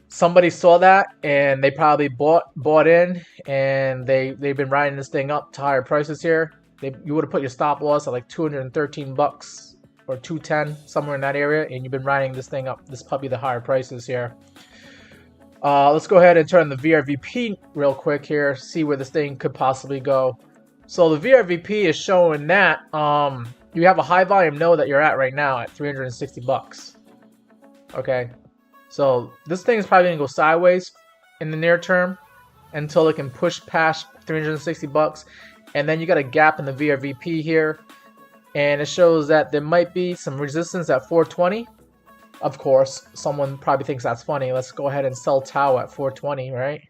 somebody saw that and they probably bought in, and they've been riding this thing up to higher prices here. You would have put your stop loss at like 213 bucks or 210, somewhere in that area, and you've been riding this thing up, this puppy, the higher prices here. Let's go ahead and turn the VRVP real quick here, see where this thing could possibly go. So the VRVP is showing that you have a high volume node that you're at right now at 360 bucks. Okay, so this thing is probably gonna go sideways in the near term until it can push past 360 bucks, and then you got a gap in the VRVP here, and it shows that there might be some resistance at 420. Of course, someone probably thinks that's funny. Let's go ahead and sell Tau at 420, right?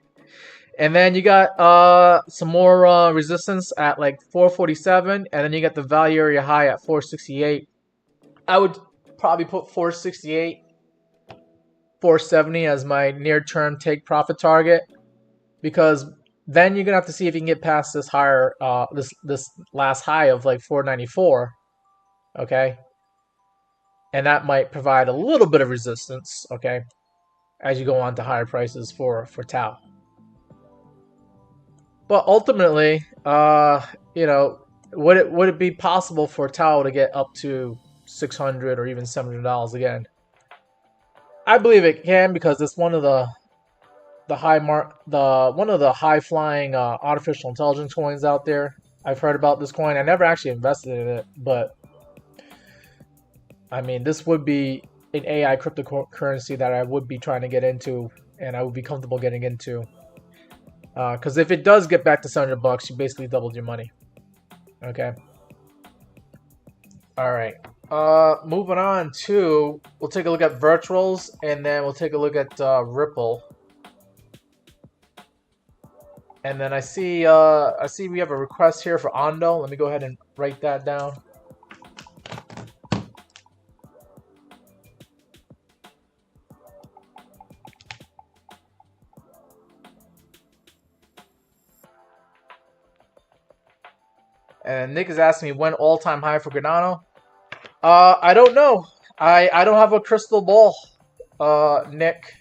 And then you got some more resistance at like 447, and then you got the value area high at 468. I would probably put 468 470 as my near-term take profit target, because then you're gonna have to see if you can get past this higher, this last high of like 494. Okay, and that might provide a little bit of resistance. Okay, as you go on to higher prices for Tau. But ultimately, would it be possible for Tau to get up to $600 or even $700 again? I believe it can, because it's one of the high flying artificial intelligence coins out there. I've heard about this coin. I never actually invested in it, but I mean, this would be an AI cryptocurrency that I would be trying to get into, and I would be comfortable getting into. Because if it does get back to $700, you basically doubled your money. Okay. All right. Moving on to, we'll take a look at virtuals, and then we'll take a look at Ripple. And then I see we have a request here for Ondo. Let me go ahead and write that down. And Nick is asking me when all-time high for Cardano. I don't know. I don't have a crystal ball, Nick.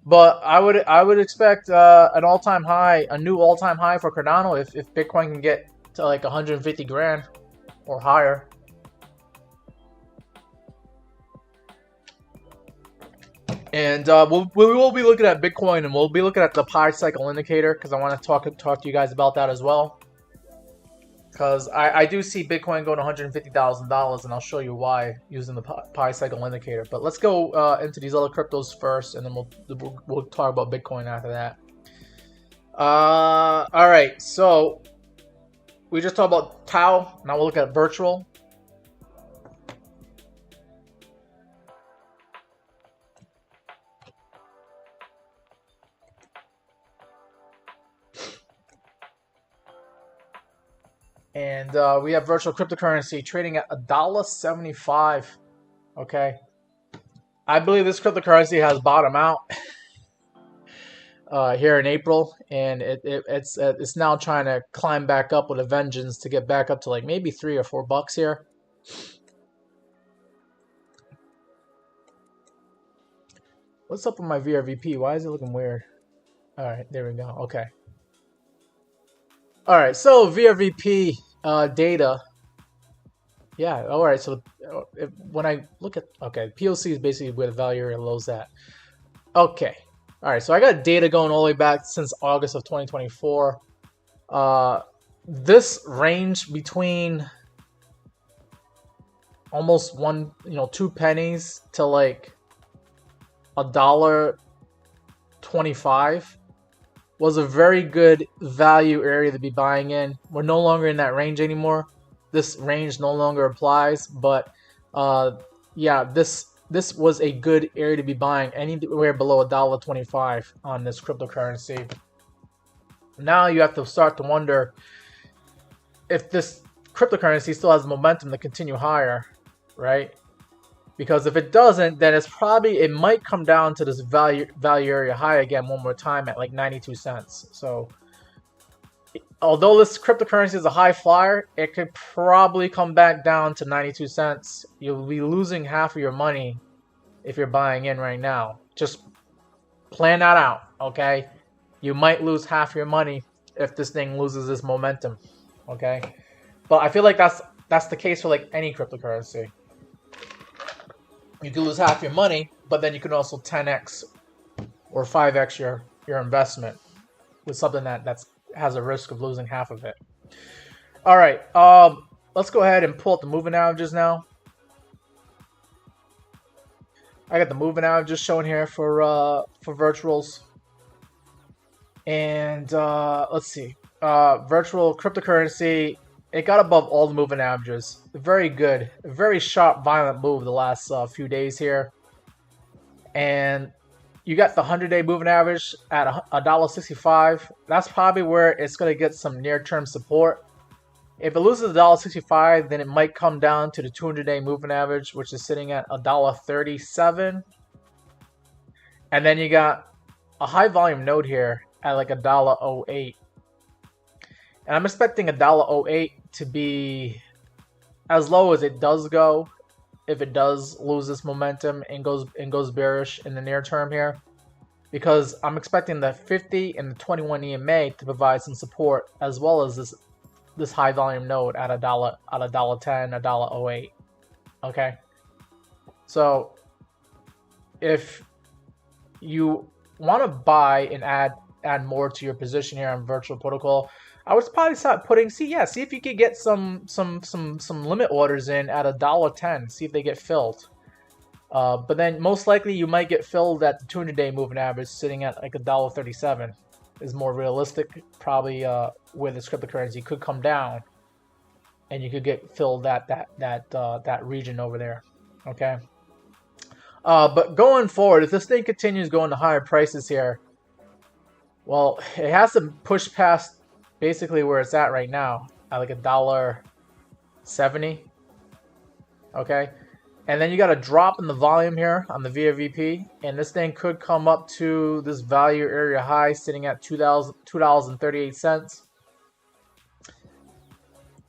But I would expect an all-time high, a new all-time high for Cardano if Bitcoin can get to like 150 grand or higher. And we will be looking at Bitcoin, and we'll be looking at the Pi cycle indicator, because I want to talk to you guys about that as well. Because I do see Bitcoin going to $150,000, and I'll show you why using the Pi cycle indicator. But let's go into these other cryptos first, and then we'll talk about Bitcoin after that. All right, so we just talked about Tau. Now we'll look at virtual. And we have virtual cryptocurrency trading at $1.75. Okay, I believe this cryptocurrency has bottomed out here in April, and it's now trying to climb back up with a vengeance to get back up to like maybe $3 or $4 here. What's up with my VRVP? Why is it looking weird? All right, there we go. Okay. All right, so VRVP data. Yeah, all right, so when I look at, okay, POC is basically where the value area low's at. Okay, all right, so I got data going all the way back since August of 2024. This range between almost 2 pennies to like $1.25 was a very good value area to be buying in. We're no longer in that range anymore. This range no longer applies, but yeah, this was a good area to be buying, anywhere below $1.25 on this cryptocurrency. Now you have to start to wonder if this cryptocurrency still has momentum to continue higher, right? Because if it doesn't, then it might come down to this value area high again one more time at like 92 cents. So although this cryptocurrency is a high flyer, it could probably come back down to 92 cents. You'll be losing half of your money if you're buying in right now. Just plan that out, okay? You might lose half your money if this thing loses this momentum, okay? But I feel like that's the case for like any cryptocurrency. You can lose half your money, but then you can also 10x or 5x your investment with something that has a risk of losing half of it. All right, let's go ahead and pull up the moving averages now. I got the moving averages shown here for virtuals, and let's see, virtual cryptocurrency. It got above all the moving averages. Very good. A very sharp, violent move the last few days here. And you got the 100-day moving average at $1.65. That's probably where it's going to get some near-term support. If it loses $1.65, then it might come down to the 200-day moving average, which is sitting at $1.37. And then you got a high volume node here at like $1.08. And I'm expecting $1.08 to be as low as it does go if it does lose this momentum and goes bearish in the near term here. Because I'm expecting the 50 and the 21 EMA to provide some support, as well as this high volume node at $1.10, $1.08. Okay, so if you want to buy and add more to your position here on virtual protocol, I would probably start putting see if you could get some limit orders in at $1.10. See if they get filled. But then most likely you might get filled at the 200-day moving average sitting at like $1.37 is more realistic. Probably where this cryptocurrency could come down, and you could get filled at that region over there. Okay. But going forward, if this thing continues going to higher prices here, well, it has to push past basically where it's at right now at like $1.70. Okay. And then you got a drop in the volume here on the VRVP, and this thing could come up to this value area high sitting at $2.38.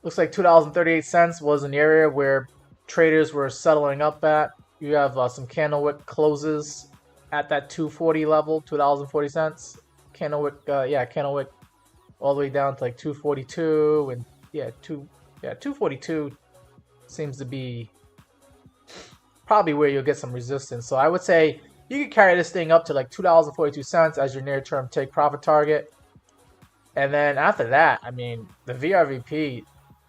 Looks like $2.38 was an area where traders were settling up at. You have some candlewick closes at that 240 level, $2.40. Candlewick all the way down to like 242, and 242 seems to be probably where you'll get some resistance. So I would say you could carry this thing up to like $2.42 as your near-term take profit target. And then after that, I mean, the VRVP,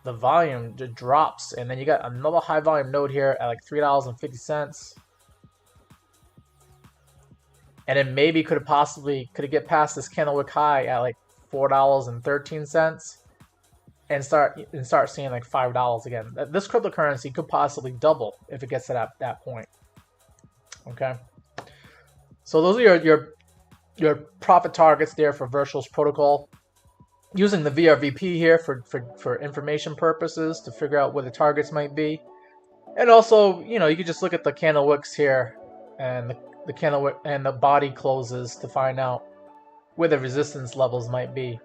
the volume just drops. And then you got another high volume node here at like $3.50. And then maybe could it get past this candlewick high at like $4.13 and start seeing like $5 again. This cryptocurrency could possibly double if it gets to that point. Okay, so those are your profit targets there for Virtual's protocol. Using the VRVP here for information purposes to figure out where the targets might be, and also you could just look at the candle wicks here and the candle wick and the body closes to find out where the resistance levels might be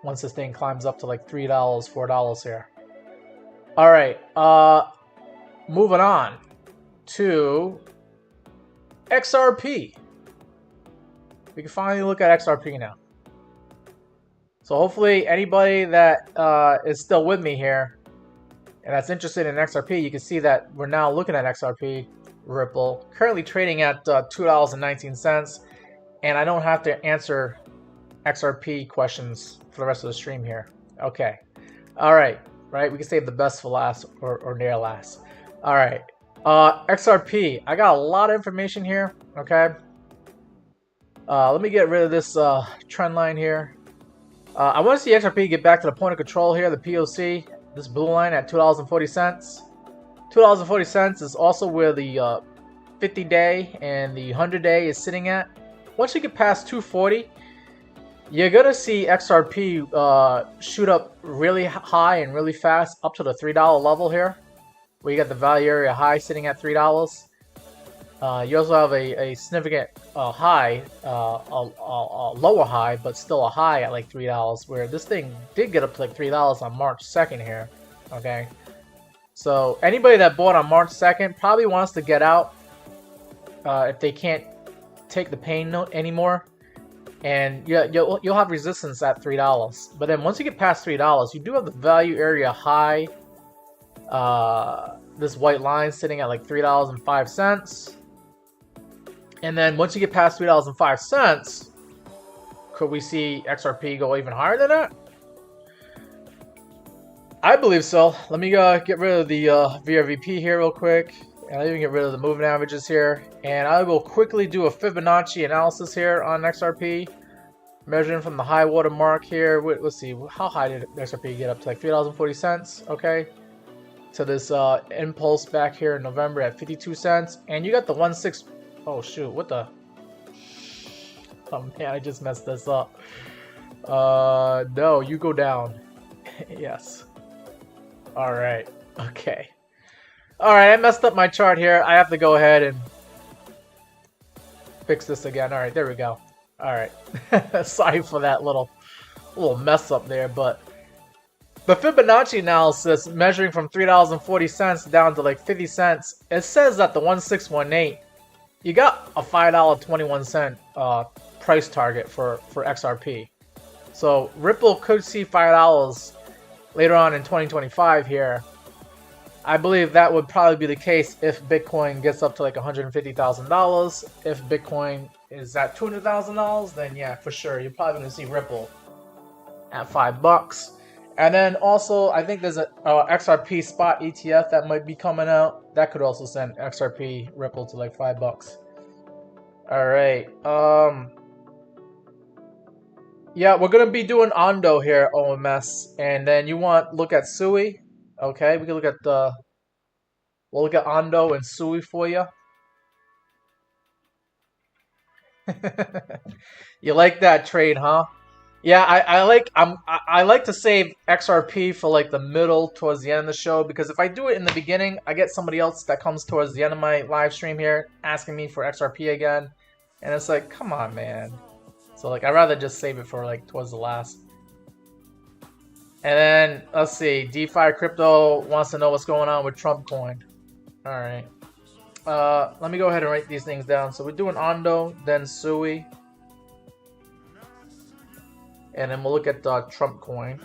once this thing climbs up to like $3, $4 here. All right, moving on to XRP. We can finally look at XRP now. So hopefully anybody that is still with me here and that's interested in XRP, you can see that we're now looking at XRP Ripple, currently trading at $2.19, and I don't have to answer XRP questions for the rest of the stream here. Okay. All right. Right. We can save the best for last or near last. All right. XRP. I got a lot of information here. Okay. Let me get rid of this trend line here. I want to see XRP get back to the point of control here, the POC. This blue line at $2.40. $2.40 is also where the 50-day and the 100-day is sitting at. Once you get past 240, you're going to see XRP shoot up really high and really fast up to the $3 level here, where you got the value area high sitting at $3. You also have a significant high, a lower high, but still a high at like $3, where this thing did get up to like $3 on March 2nd here. Okay, so anybody that bought on March 2nd probably wants to get out if they can't take the pain anymore. And you'll have resistance at $3, but then once you get past $3, you do have the value area high. This white line sitting at like $3.05, and then once you get past $3.05, could we see XRP go even higher than that? I believe so. Let me get rid of the VRVP here real quick, and I'll even get rid of the moving averages here, and I will quickly do a Fibonacci analysis here on XRP, measuring from the high water mark here. Let's see, how high did XRP get up to? Like $3.40. Okay, to this impulse back here in November at 52 cents, and you got the 1.6. Oh shoot, what the? Oh man, I just messed this up. No, you go down. Yes. All right. Okay. All right, I messed up my chart here. I have to go ahead and fix this again. All right, there we go. All right. Sorry for that little mess up there, but the Fibonacci analysis measuring from $3.40 down to like 50 cents, it says that the 1618, you got a $5.21 price target for XRP. So Ripple could see $5 later on in 2025 here. I believe that would probably be the case if Bitcoin gets up to like $150,000. If Bitcoin is at $200,000, then yeah, for sure, you're probably going to see Ripple at $5. And then also, I think there's a XRP spot ETF that might be coming out. That could also send XRP Ripple to like $5. All right. Yeah, we're gonna be doing Ondo here, OMS, and then you want look at Sui. Okay, we can look at we'll look at Ondo and Sui for you. You like that trade, huh? Yeah, I like to save XRP for like the middle towards the end of the show, because if I do it in the beginning, I get somebody else that comes towards the end of my live stream here asking me for XRP again, and it's like, come on, man. So like, I'd rather just save it for like towards the last. And then let's see, DeFi Crypto wants to know what's going on with Trump coin. All right, let me go ahead and write these things down. So we're doing Ondo, then Sui, and then we'll look at Trump coin.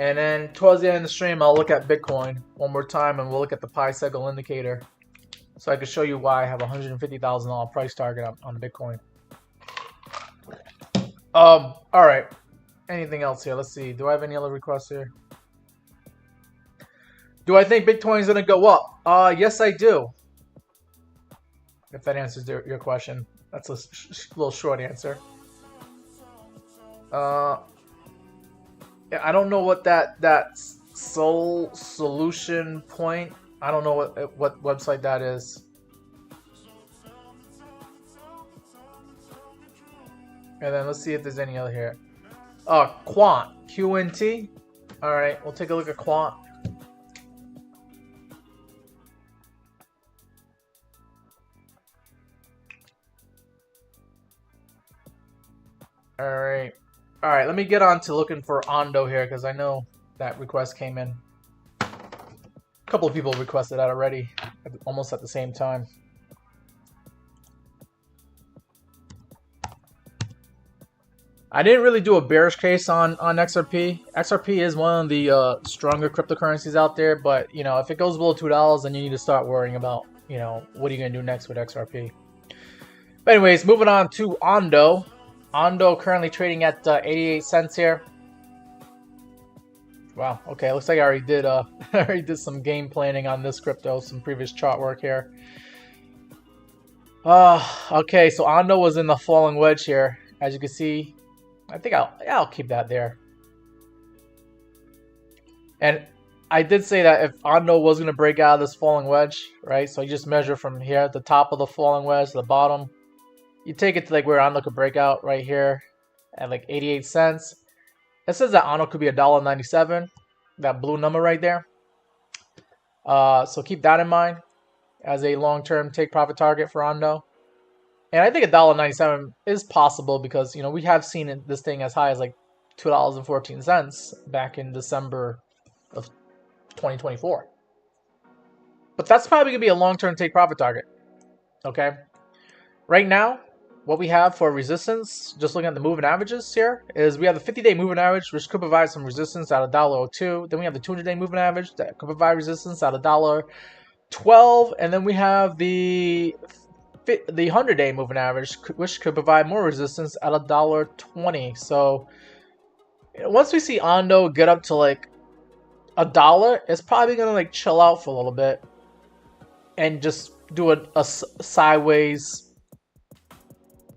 And then towards the end of the stream, I'll look at Bitcoin one more time, and we'll look at the Pi Cycle indicator, so I can show you why I have a $150,000 price target on Bitcoin. All right. Anything else here? Let's see. Do I have any other requests here? Do I think Bitcoin is going to go up? Yes, I do. If that answers your question. That's a little short answer. Yeah, I don't know what that Soul Solution Point. I don't know what website that is. And then let's see if there's any other here. Quant, QNT. All right, we'll take a look at Quant. All right, let me get on to looking for Ondo here, because I know that request came in. A couple of people requested that already, almost at the same time. I didn't really do a bearish case on XRP. XRP is one of the stronger cryptocurrencies out there, but you know, if it goes below $2, then you need to start worrying about, you know, what are you gonna do next with XRP. But anyways, moving on to Ondo. Ondo currently trading at 88 cents here. Wow. Okay, looks like I already did some game planning on this crypto, some previous chart work here. Okay, so Ondo was in the falling wedge here, as you can see. I think I'll keep that there. And I did say that if Ondo was going to break out of this falling wedge, right? So you just measure from here at the top of the falling wedge to the bottom. You take it to like where Ondo could break out right here at like 88 cents. It says that Ondo could be $1.97, that blue number right there. So keep that in mind as a long-term take profit target for Ondo. And I think $1.97 is possible because, you know, we have seen this thing as high as like $2.14 back in December of 2024. But that's probably going to be a long-term take profit target. Okay. Right now, what we have for resistance, just looking at the moving averages here, is we have the 50-day moving average, which could provide some resistance at $1.02. Then we have the 200-day moving average that could provide resistance at $1.12. And then we have the 100-day moving average, which could provide more resistance at $1.20. So once we see Ondo get up to like $1, it's probably gonna like chill out for a little bit and just do a sideways.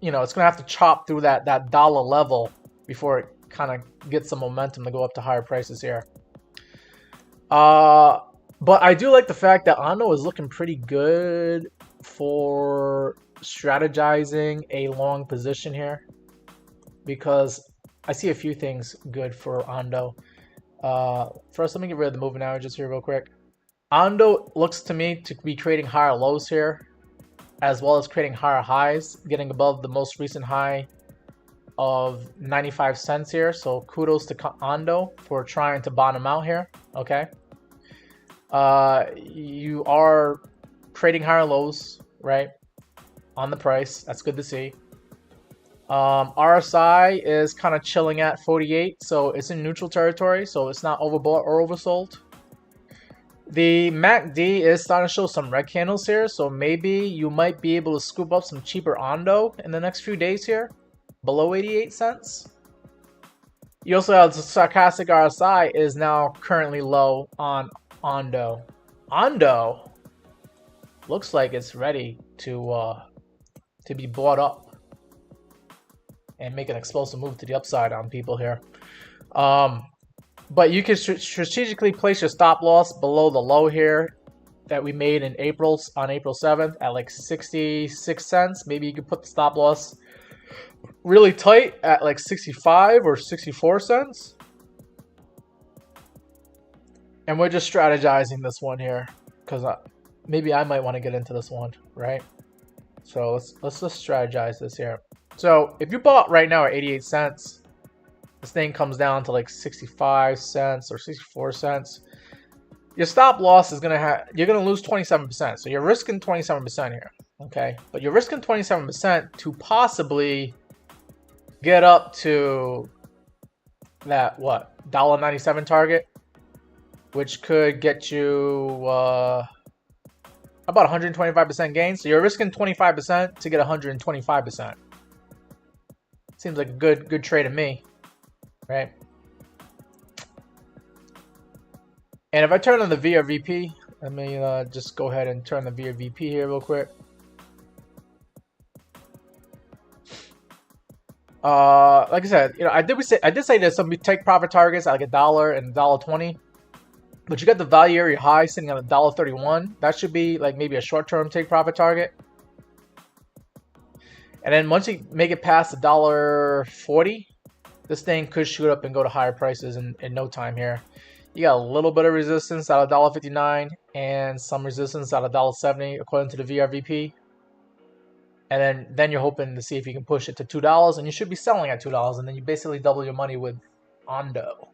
You know, it's gonna have to chop through that dollar level before it kind of gets some momentum to go up to higher prices here. But I do like the fact that Ondo is looking pretty good for strategizing a long position here, because I see a few things good for Ondo. First, let me get rid of the moving averages here real quick. Ondo looks to me to be creating higher lows here as well as creating higher highs, getting above the most recent high of 95 cents here. So kudos to Ando for trying to bottom out here. Okay. You are creating higher lows, right, on the price. That's good to see. RSI is kind of chilling at 48, so it's in neutral territory, so it's not overbought or oversold. The MACD is starting to show some red candles here, so maybe you might be able to scoop up some cheaper Ondo in the next few days here, below 88 cents. You also have the stochastic RSI is now currently low on Ondo. Ondo looks like it's ready to be bought up and make an explosive move to the upside on people here. But you can strategically place your stop loss below the low here that we made in April, on April 7th at like 66 cents. Maybe you could put the stop loss really tight at like 65 or 64 cents. And we're just strategizing this one here because maybe I might want to get into this one, right? So let's just strategize this here. So if you bought right now at 88 cents, this thing comes down to like 65 cents or 64 cents. Your stop loss is you're gonna lose 27%. So you're risking 27% here, okay? But you're risking 27% to possibly get up to that what $1.97 target, which could get you about 125% gain. So you're risking 25% to get 125%. Seems like a good trade to me, right? And if I turn on the VRVP, let me just go ahead and turn the VRVP here real quick. Like I said, I did say there's some take profit targets at like $1 and $1.20, but you got the value area high sitting at $1.31. That should be like maybe a short-term take profit target. And then once you make it past $1.40, this thing could shoot up and go to higher prices in no time here. You got a little bit of resistance at $1.59 and some resistance at $1.70 according to the VRVP. And then you're hoping to see if you can push it to $2, and you should be selling at $2, and then you basically double your money with Ondo.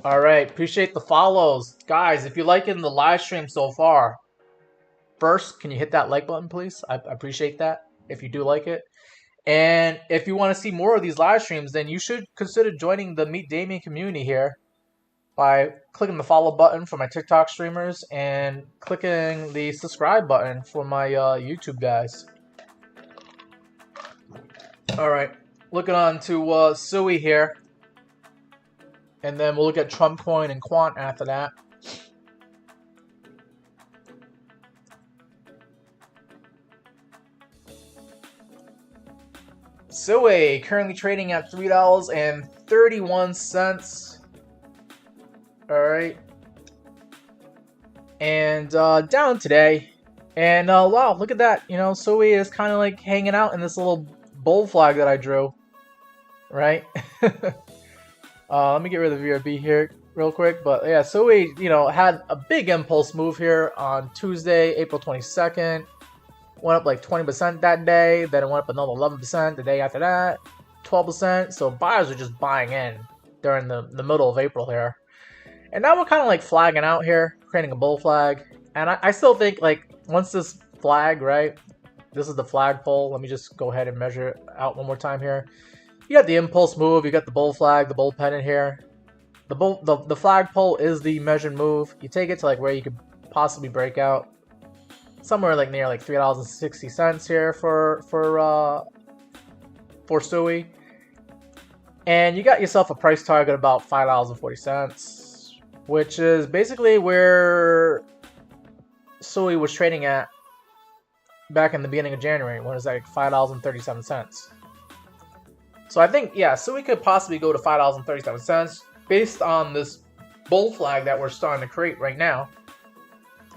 All right, appreciate the follows. Guys, if you're liking the live stream so far, first, can you hit that like button, please? I appreciate that if you do like it. And if you want to see more of these live streams, then you should consider joining the Meet Damien community here by clicking the follow button for my TikTok streamers and clicking the subscribe button for my YouTube guys. All right, looking on to Sui here. And then we'll look at Trump Coin and Quant after that. Sui currently trading at $3.31. All right, and down today, and wow, look at that. Sui is kind of like hanging out in this little bull flag that I drew, right? Let me get rid of the VRB here real quick, but yeah, Sui, had a big impulse move here on Tuesday, April 22nd. Went up like 20% that day, then it went up another 11% the day after that, 12%. So buyers are just buying in during the middle of April here. And now we're kind of like flagging out here, creating a bull flag. And I still think like once this flag, right, this is the flagpole. Let me just go ahead and measure it out one more time here. You got the impulse move, you got the bull flag, the bull pennant here. The flagpole is the measured move. You take it to like where you could possibly break out. Somewhere like near like $3.60 here for Sui. And you got yourself a price target about $5.40, which is basically where Sui was trading at back in the beginning of January, when it was like $5.37. So I think, yeah, Sui could possibly go to $5.37 based on this bull flag that we're starting to create right now.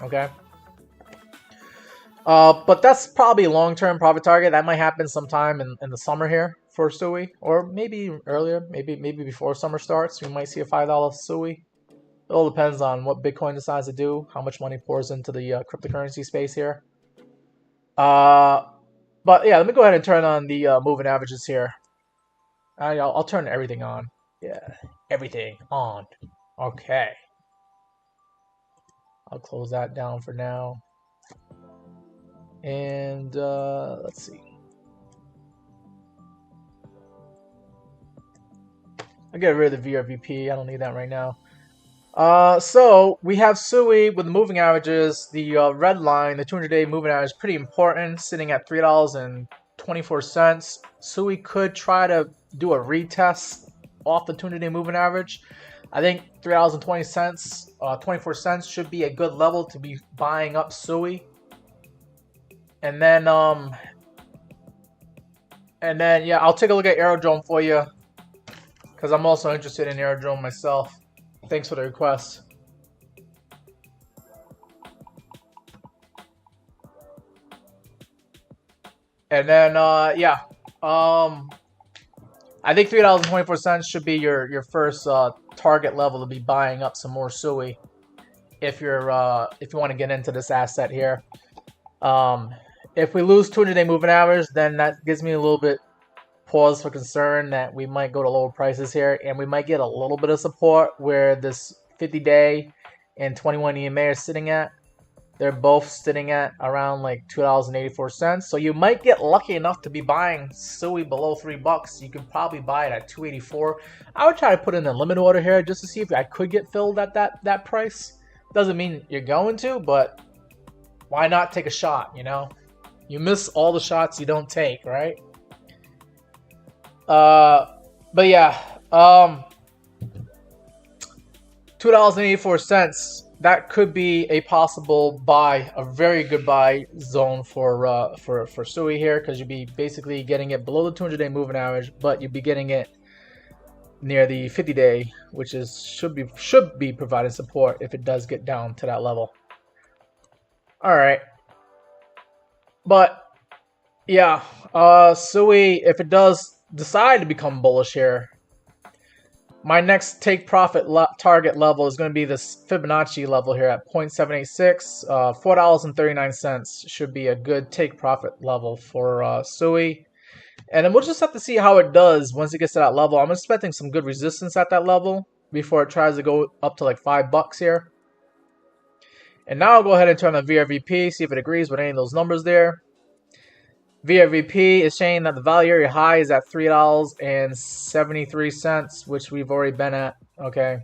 Okay. But that's probably a long-term profit target. That might happen sometime in the summer here for Sui, or maybe earlier, maybe before summer starts. We might see a $5 Sui. It all depends on what Bitcoin decides to do, how much money pours into the cryptocurrency space here. But yeah, let me go ahead and turn on the moving averages here. I'll turn everything on. Yeah, everything on. Okay. I'll close that down for now. And let's see. I'll get rid of the VRVP. I don't need that right now. So we have SUI with the moving averages. The red line, the 200-day moving average, pretty important, sitting at $3.24. SUI could try to do a retest off the 200-day moving average. I think $3.20, 24 cents should be a good level to be buying up SUI. And then yeah, I'll take a look at Aerodrome for you, because I'm also interested in Aerodrome myself. Thanks for the request. And then yeah, I think $3.24 should be your first target level to be buying up some more SUI if you want to get into this asset here. If we lose 200-day moving average, then that gives me a little bit pause for concern that we might go to lower prices here, and we might get a little bit of support where this 50-day and 21 EMA are sitting at. They're both sitting at around like $2.84. So you might get lucky enough to be buying SUI below $3. You could probably buy it at $2.84. I would try to put in a limit order here just to see if I could get filled at that price. Doesn't mean you're going to, but why not take a shot, you know? You miss all the shots you don't take, right? But yeah, $2.84. That could be a possible buy, a very good buy zone for SUI here, because you'd be basically getting it below the 200-day moving average, but you'd be getting it near the 50-day, which should be providing support if it does get down to that level. All right, but yeah, SUI, if it does decide to become bullish here, my next take profit target level is going to be this Fibonacci level here at 0.786. $4.39 should be a good take profit level for SUI. And then we'll just have to see how it does once it gets to that level. I'm expecting some good resistance at that level before it tries to go up to like $5 here. And now I'll go ahead and turn on VRVP, see if it agrees with any of those numbers there. VRVP is saying that the value area high is at $3.73, which we've already been at, okay?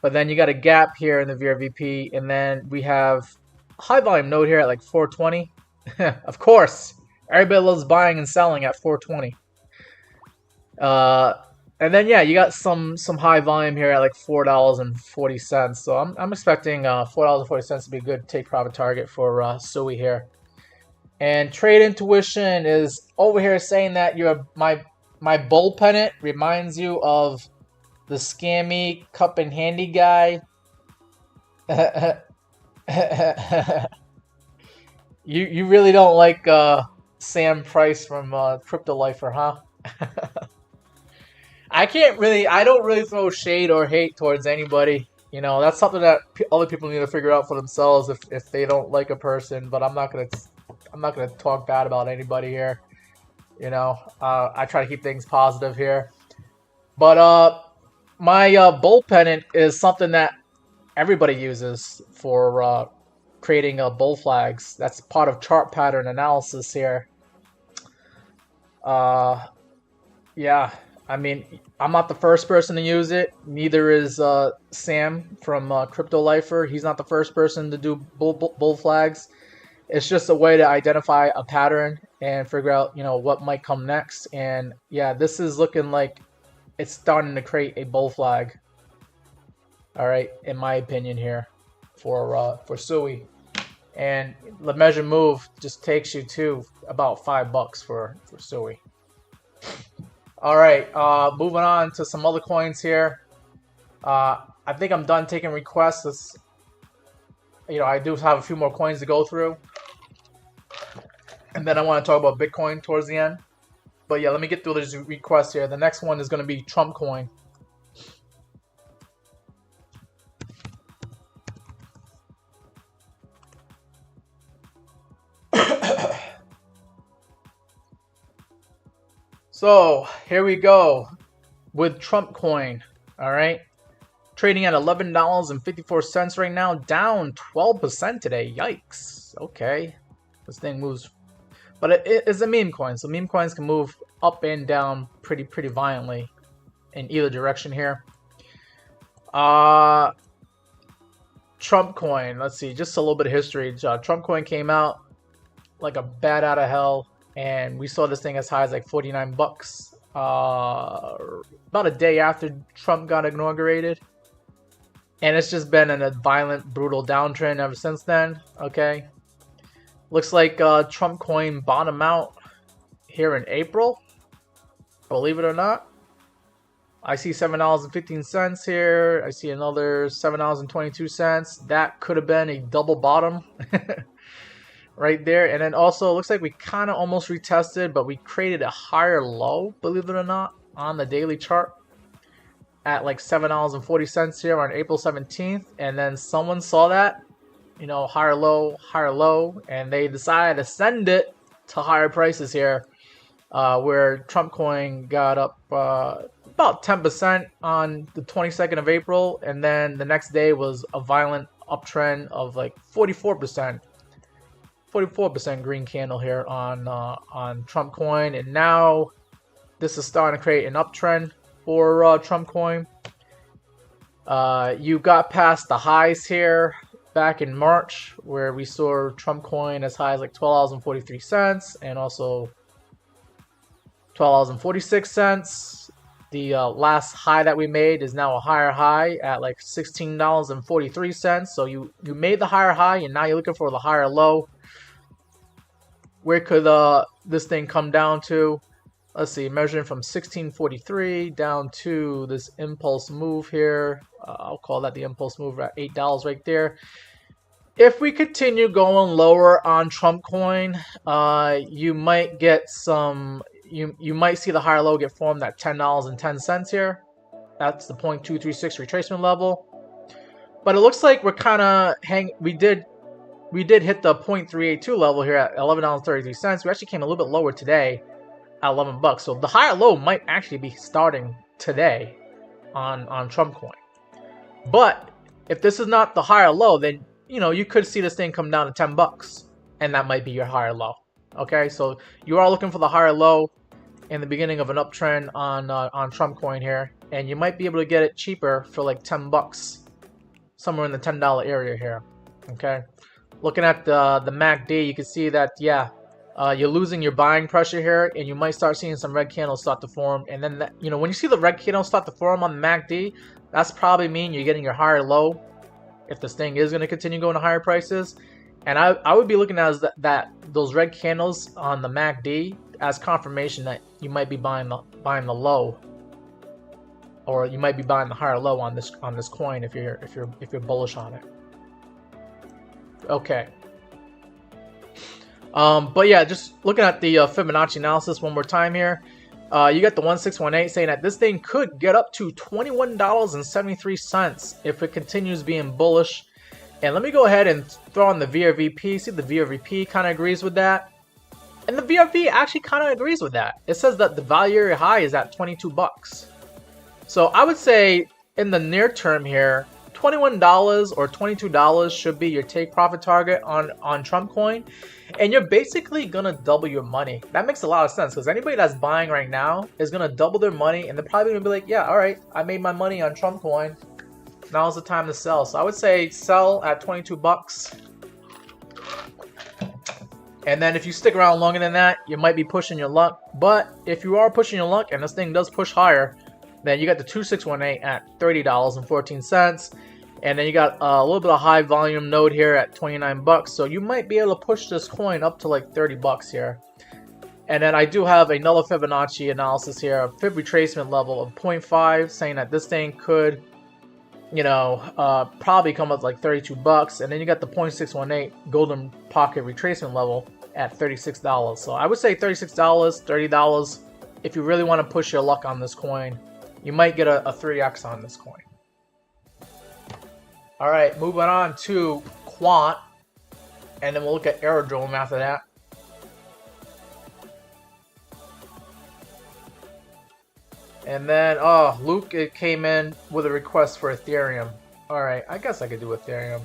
But then you got a gap here in the VRVP, and then we have a high volume node here at like 420. Of course, everybody loves buying and selling at 420. And then yeah, you got some high volume here at like $4.40. So I'm expecting $4.40 to be a good take profit target for SUI here. And Trade Intuition is over here saying that my bull pennant reminds you of the scammy cup and handy guy. You really don't like Sam Price from Crypto Lifer, huh? I don't really throw shade or hate towards anybody. You know, that's something that other people need to figure out for themselves if they don't like a person. But I'm not gonna talk bad about anybody here. You know, I try to keep things positive here. But my bull pennant is something that everybody uses for creating bull flags. That's part of chart pattern analysis here. Yeah, I mean, I'm not the first person to use it. Neither is Sam from Crypto Lifer. He's not the first person to do bull flags. It's just a way to identify a pattern and figure out, you know, what might come next. And yeah, this is looking like it's starting to create a bull flag. All right, in my opinion here, for SUI. And the measure move just takes you to about $5 for SUI. All right, moving on to some other coins here. I think I'm done taking requests. You know, I do have a few more coins to go through. And then I want to talk about Bitcoin towards the end. But yeah, let me get through these requests here. The next one is going to be Trump coin. So here we go with Trump coin. All right, trading at $11.54 right now, down 12% today. Yikes. Okay, this thing moves, but it is a meme coin, so meme coins can move up and down pretty violently in either direction here. Trump coin. Let's see, just a little bit of history. Trump coin came out like a bat out of hell, and we saw this thing as high as like 49 bucks about a day after Trump got inaugurated, and it's just been in a violent, brutal downtrend ever since then. Okay, looks like Trump coin bottomed out here in April, believe it or not. I see $7.15 here. I see another $7.22. That could have been a double bottom right there. And then also, it looks like we kind of almost retested, but we created a higher low, believe it or not, on the daily chart at like $7.40 here on April 17th. And then someone saw that, you know, higher low, and they decided to send it to higher prices here, where Trump coin got up about 10% on the 22nd of April, and then the next day was a violent uptrend of like 44% green candle here on Trump coin, and now this is starting to create an uptrend for Trump coin. You got past the highs here back in March, where we saw Trump coin as high as like $12.43 and also $12.46. The last high that we made is now a higher high at like $16.43. So you made the higher high, and now you're looking for the higher low. Where could this thing come down to? Let's see, measuring from 1643 down to this impulse move here. I'll call that the impulse move at $8 right there. If we continue going lower on Trump coin, you might get some. You might see the higher low get formed at $10.10 here. That's the 0.236 retracement level. But it looks like we're kind of we did hit the 0.382 level here at $11.33. We actually came a little bit lower today at 11 bucks. So the higher low might actually be starting today on Trump coin. But if this is not the higher low, then you could see this thing come down to 10 bucks, and that might be your higher low. Okay, so you are looking for the higher low in the beginning of an uptrend on Trump coin here, and you might be able to get it cheaper for like 10 bucks, somewhere in the $10 area here. Okay, looking at the MACD, you can see that you're losing your buying pressure here, and you might start seeing some red candles start to form. And then when you see the red candles start to form on the MACD, that's probably mean you're getting your higher low if this thing is going to continue going to higher prices. And I would be looking at those red candles on the MACD as confirmation that you might be buying the low, or you might be buying the higher low on this coin if you're bullish on it. Okay. But yeah, just looking at the Fibonacci analysis one more time here. You got the 1618 saying that this thing could get up to $21.73 if it continues being bullish. And let me go ahead and throw on the VRVP. See, the VRVP kind of agrees with that. And the VRV actually kind of agrees with that. It says that the value area high is at 22 bucks. So I would say in the near term here, $21 or $22 should be your take profit target on Trump coin. And you're basically going to double your money. That makes a lot of sense, because anybody that's buying right now is going to double their money, and they're probably going to be like, yeah, all right, I made my money on Trump coin. Now's the time to sell. So I would say sell at 22 bucks. And then if you stick around longer than that, you might be pushing your luck. But if you are pushing your luck and this thing does push higher, then you got the 2618 at $30.14. And then you got a little bit of high volume node here at 29 bucks. So you might be able to push this coin up to like 30 bucks here. And then I do have another Fibonacci analysis here, a Fib retracement level of 0.5, saying that this thing could, probably come up like 32 bucks. And then you got the 0.618 golden pocket retracement level at $36. So I would say $36, $30 if you really want to push your luck on this coin. You might get a 3x on this coin. All right, moving on to Quant, and then we'll look at Aerodrome after that. And then, Luke it came in with a request for Ethereum. Alright, I guess I could do Ethereum.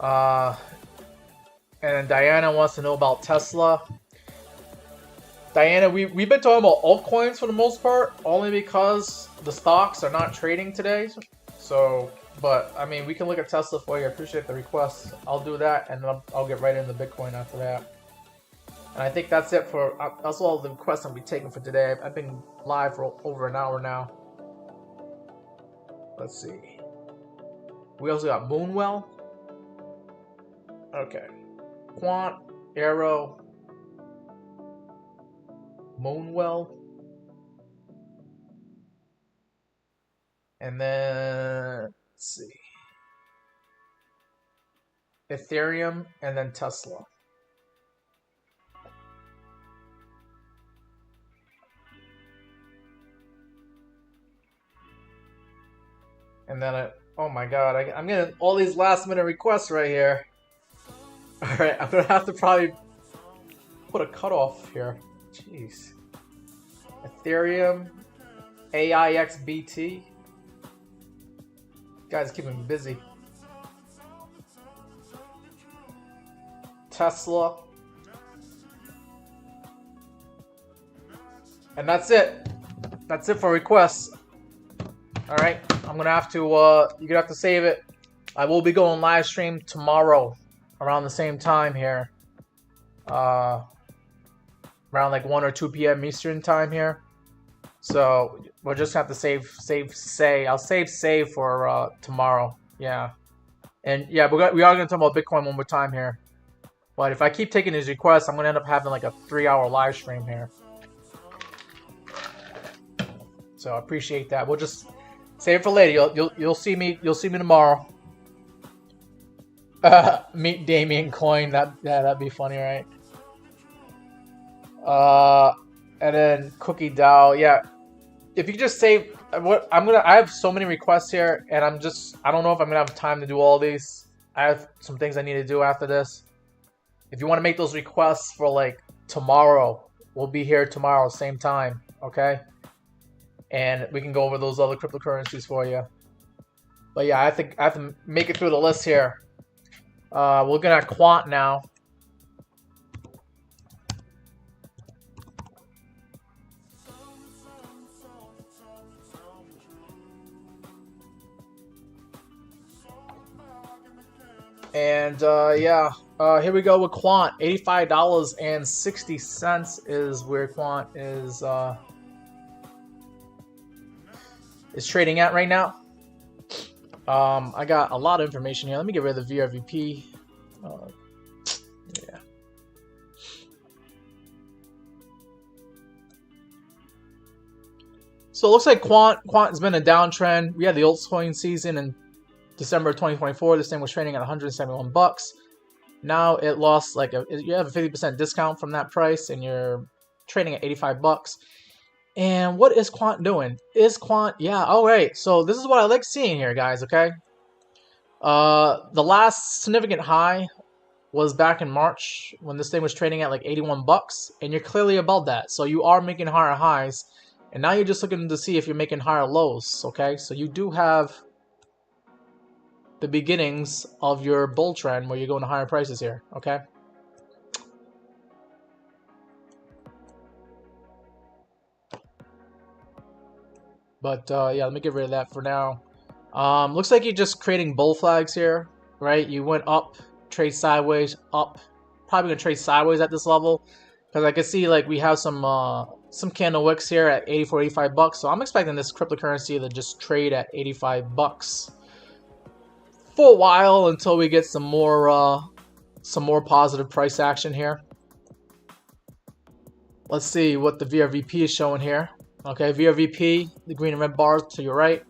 And then Diana wants to know about Tesla. Diana, we've been talking about altcoins for the most part, only because the stocks are not trading today. So, but I mean, we can look at Tesla for you. I appreciate the request. I'll do that, and then I'll get right into Bitcoin after that. And I think that's it for that's all the requests I'll be taking for today. I've been live for over an hour now. Let's see. We also got Moonwell. Okay. Quant, Arrow, Moonwell, and then let's see, Ethereum, and then Tesla. And then oh my god, I'm getting all these last minute requests right here. Alright, I'm gonna have to probably put a cutoff here. Jeez. Ethereum, AIXBT. Guys keeping me busy. Tesla. And that's it. That's it for requests. Alright, I'm gonna have to, you're gonna have to save it. I will be going live stream tomorrow around the same time here. Around like 1 or 2 p.m. Eastern time here. So we'll just have to I'll save for tomorrow. Yeah. And yeah, we are going to talk about Bitcoin one more time here. But if I keep taking these requests, I'm going to end up having like a 3-hour live stream here. So I appreciate that. We'll just save it for later. You'll see me tomorrow. Meet Damien Coin. That'd be funny, right? And then Cookie DAO. Yeah. If you just save I have so many requests here, and I don't know if I'm gonna have time to do all these. I have some things I need to do after this. If you want to make those requests for like tomorrow, we'll be here tomorrow, same time, okay? And we can go over those other cryptocurrencies for you. But yeah, I think I have to make it through the list here. We're looking at Quant now. And yeah, here we go with Quant. $85.60 is where Quant is trading at right now. I got a lot of information here. Let me get rid of the VRVP. Yeah. So it looks like Quant has been a downtrend. We had the altcoin season in December 2024. This thing was trading at 171 bucks. Now it lost you have a 50% discount from that price, and you're trading at 85 bucks. And what is Quant doing? Yeah, alright. So this is what I like seeing here, guys, okay? The last significant high was back in March when this thing was trading at like 81 bucks, and you're clearly above that. So you are making higher highs, and now you're just looking to see if you're making higher lows, okay? So you do have the beginnings of your bull trend where you're going to higher prices here, okay? But yeah, let me get rid of that for now. Looks like you're just creating bull flags here, right? You went up, trade sideways, up. Probably gonna trade sideways at this level, because I can see like we have some candle wicks here at 84, 85 bucks. So I'm expecting this cryptocurrency to just trade at 85 bucks for a while until we get some more positive price action here. Let's see what the VRVP is showing here. Okay, VRVP, the green and red bars to your right,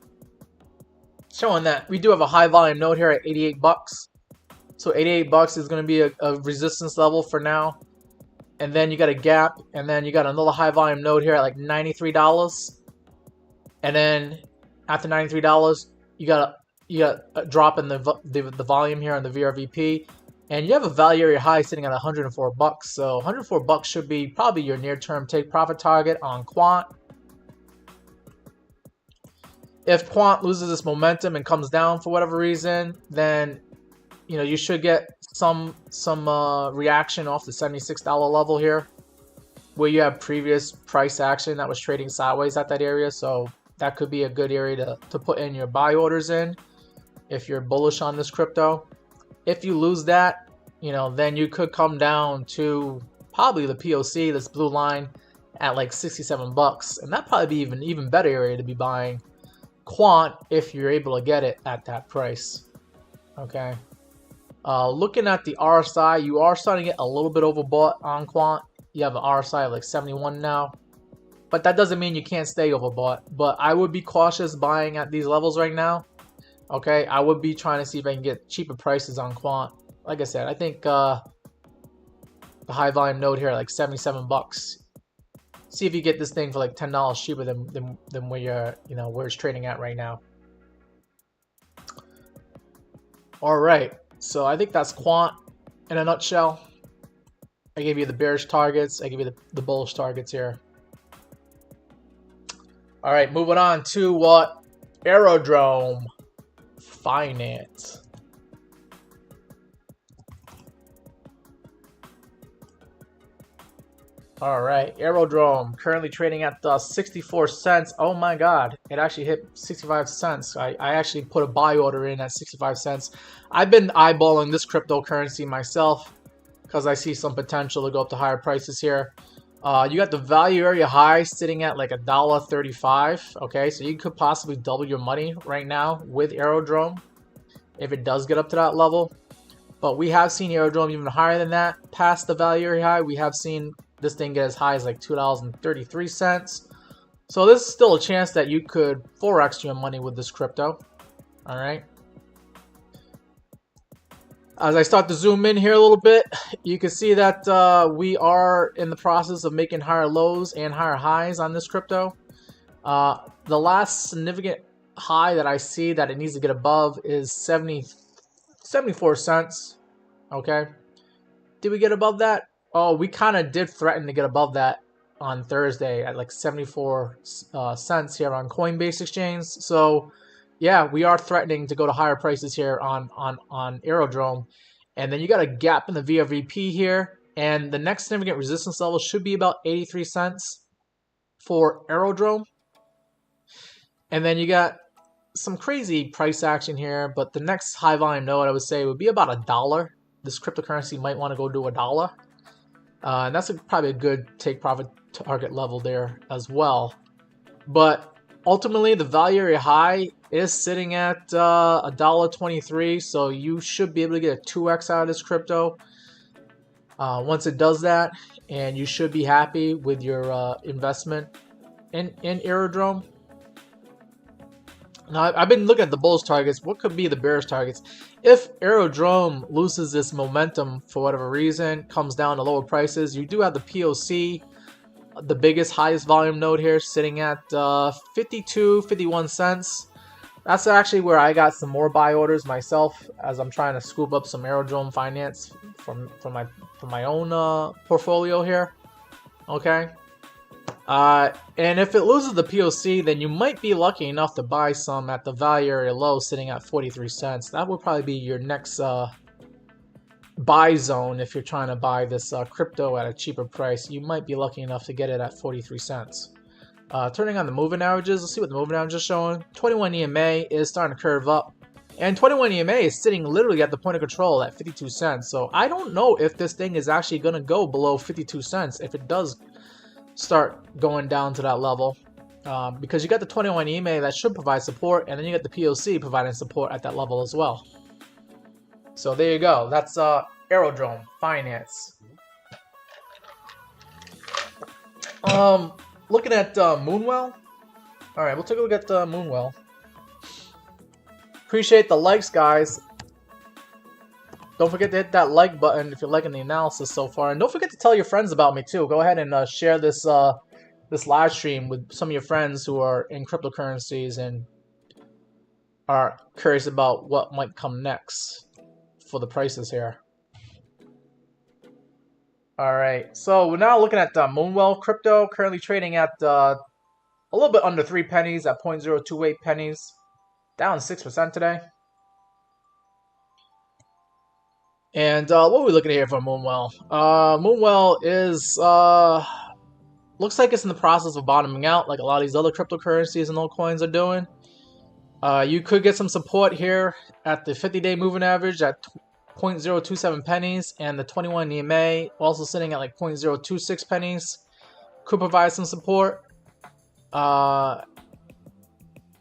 showing that we do have a high volume node here at 88 bucks. So 88 bucks is going to be a resistance level for now. And then you got a gap, and then you got another high volume node here at like $93. And then after $93, you got a drop in the volume here on the VRVP. And you have a value area high sitting at 104 bucks. So 104 bucks should be probably your near-term take profit target on Quant. If Quant loses this momentum and comes down for whatever reason, then you should get some reaction off the $76 level here, where you have previous price action that was trading sideways at that area. So that could be a good area to put in your buy orders in if you're bullish on this crypto. If you lose that, then you could come down to probably the POC, this blue line, at like 67 bucks, and that'd probably be even better area to be buying Quant if you're able to get it at that price. Okay. Looking at the RSI, you are starting to get a little bit overbought on Quant. You have an RSI of like 71 now, but that doesn't mean you can't stay overbought. But I would be cautious buying at these levels right now. Okay, I would be trying to see if I can get cheaper prices on Quant. Like I said, I think the high volume node here, like 77 bucks. See if you get this thing for like $10 cheaper than where you're where it's trading at right now. All right, so I think that's Quant in a nutshell. I gave you the bearish targets. I gave you the bullish targets here. All right, moving on to what? Aerodrome Finance. All right, Aerodrome currently trading at 64 cents. Oh my God, it actually hit 65 cents. I actually put a buy order in at 65 cents. I've been eyeballing this cryptocurrency myself because I see some potential to go up to higher prices here. You got the value area high sitting at like $1.35. Okay, so you could possibly double your money right now with Aerodrome if it does get up to that level. But we have seen Aerodrome even higher than that, past the value area high. We have seen this thing get as high as like $2.33. So this is still a chance that you could forex your money with this crypto. All right. As I start to zoom in here a little bit, you can see that we are in the process of making higher lows and higher highs on this crypto. The last significant high that I see that it needs to get above is 74 cents. Okay. Did we get above that? Oh, we kind of did threaten to get above that on Thursday at like 74 cents here on Coinbase Exchange. So, yeah, we are threatening to go to higher prices here on Aerodrome. And then you got a gap in the VRVP here. And the next significant resistance level should be about 83 cents for Aerodrome. And then you got some crazy price action here. But the next high volume node, I would say, would be about $1. This cryptocurrency might want to go to $1. And that's probably a good take profit target level there as well. But ultimately, the value area high is sitting at $1.23. So you should be able to get a 2x out of this crypto once it does that. And you should be happy with your investment in Aerodrome. Now, I've been looking at the bullish targets. What could be the bearish targets? If Aerodrome loses this momentum for whatever reason, comes down to lower prices, you do have the POC, the biggest, highest volume node here, sitting at 51 cents. That's actually where I got some more buy orders myself, as I'm trying to scoop up some Aerodrome Finance from my own portfolio here. Okay. And if it loses the POC, then you might be lucky enough to buy some at the value area low sitting at 43 cents. That would probably be your next buy zone if you're trying to buy this crypto at a cheaper price. You might be lucky enough to get it at 43 cents. Turning on the moving averages, let's see what the moving average is showing. 21 EMA is starting to curve up. And 21 EMA is sitting literally at the point of control at 52 cents. So I don't know if this thing is actually going to go below 52 cents if it does start going down to that level, because you got the 21 EMA that should provide support, and then you got the POC providing support at that level as well. So there you go. That's Aerodrome Finance. Looking at Moonwell. All right, we'll take a look at Moonwell. Appreciate the likes, guys. Don't forget to hit that like button if you're liking the analysis so far. And don't forget to tell your friends about me too. Go ahead and share this this live stream with some of your friends who are in cryptocurrencies and are curious about what might come next for the prices here. All right, so we're now looking at Moonwell crypto, currently trading at a a little bit under 3 pennies at 0.028 pennies, down 6% today. And what are we looking at here for Moonwell? Moonwell is looks like it's in the process of bottoming out, like a lot of these other cryptocurrencies and altcoins are doing. You could get some support here at the 50-day moving average at 0.027 pennies, and the 21 EMA also sitting at like 0.026 pennies. Could provide some support. And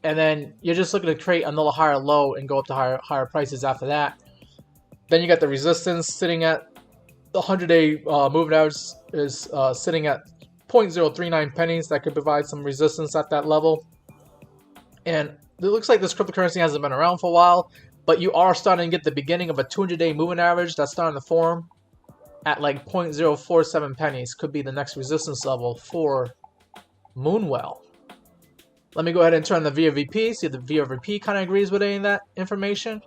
then you're just looking to create another higher low and go up to higher prices after that. Then you got the resistance sitting at the 100-day moving average is sitting at 0.039 pennies. That could provide some resistance at that level. And it looks like this cryptocurrency hasn't been around for a while, but you are starting to get the beginning of a 200-day moving average that's starting to form at like 0.047 pennies. Could be the next resistance level for Moonwell. Let me go ahead and turn the VRVP, see if the VRVP kind of agrees with any of that information.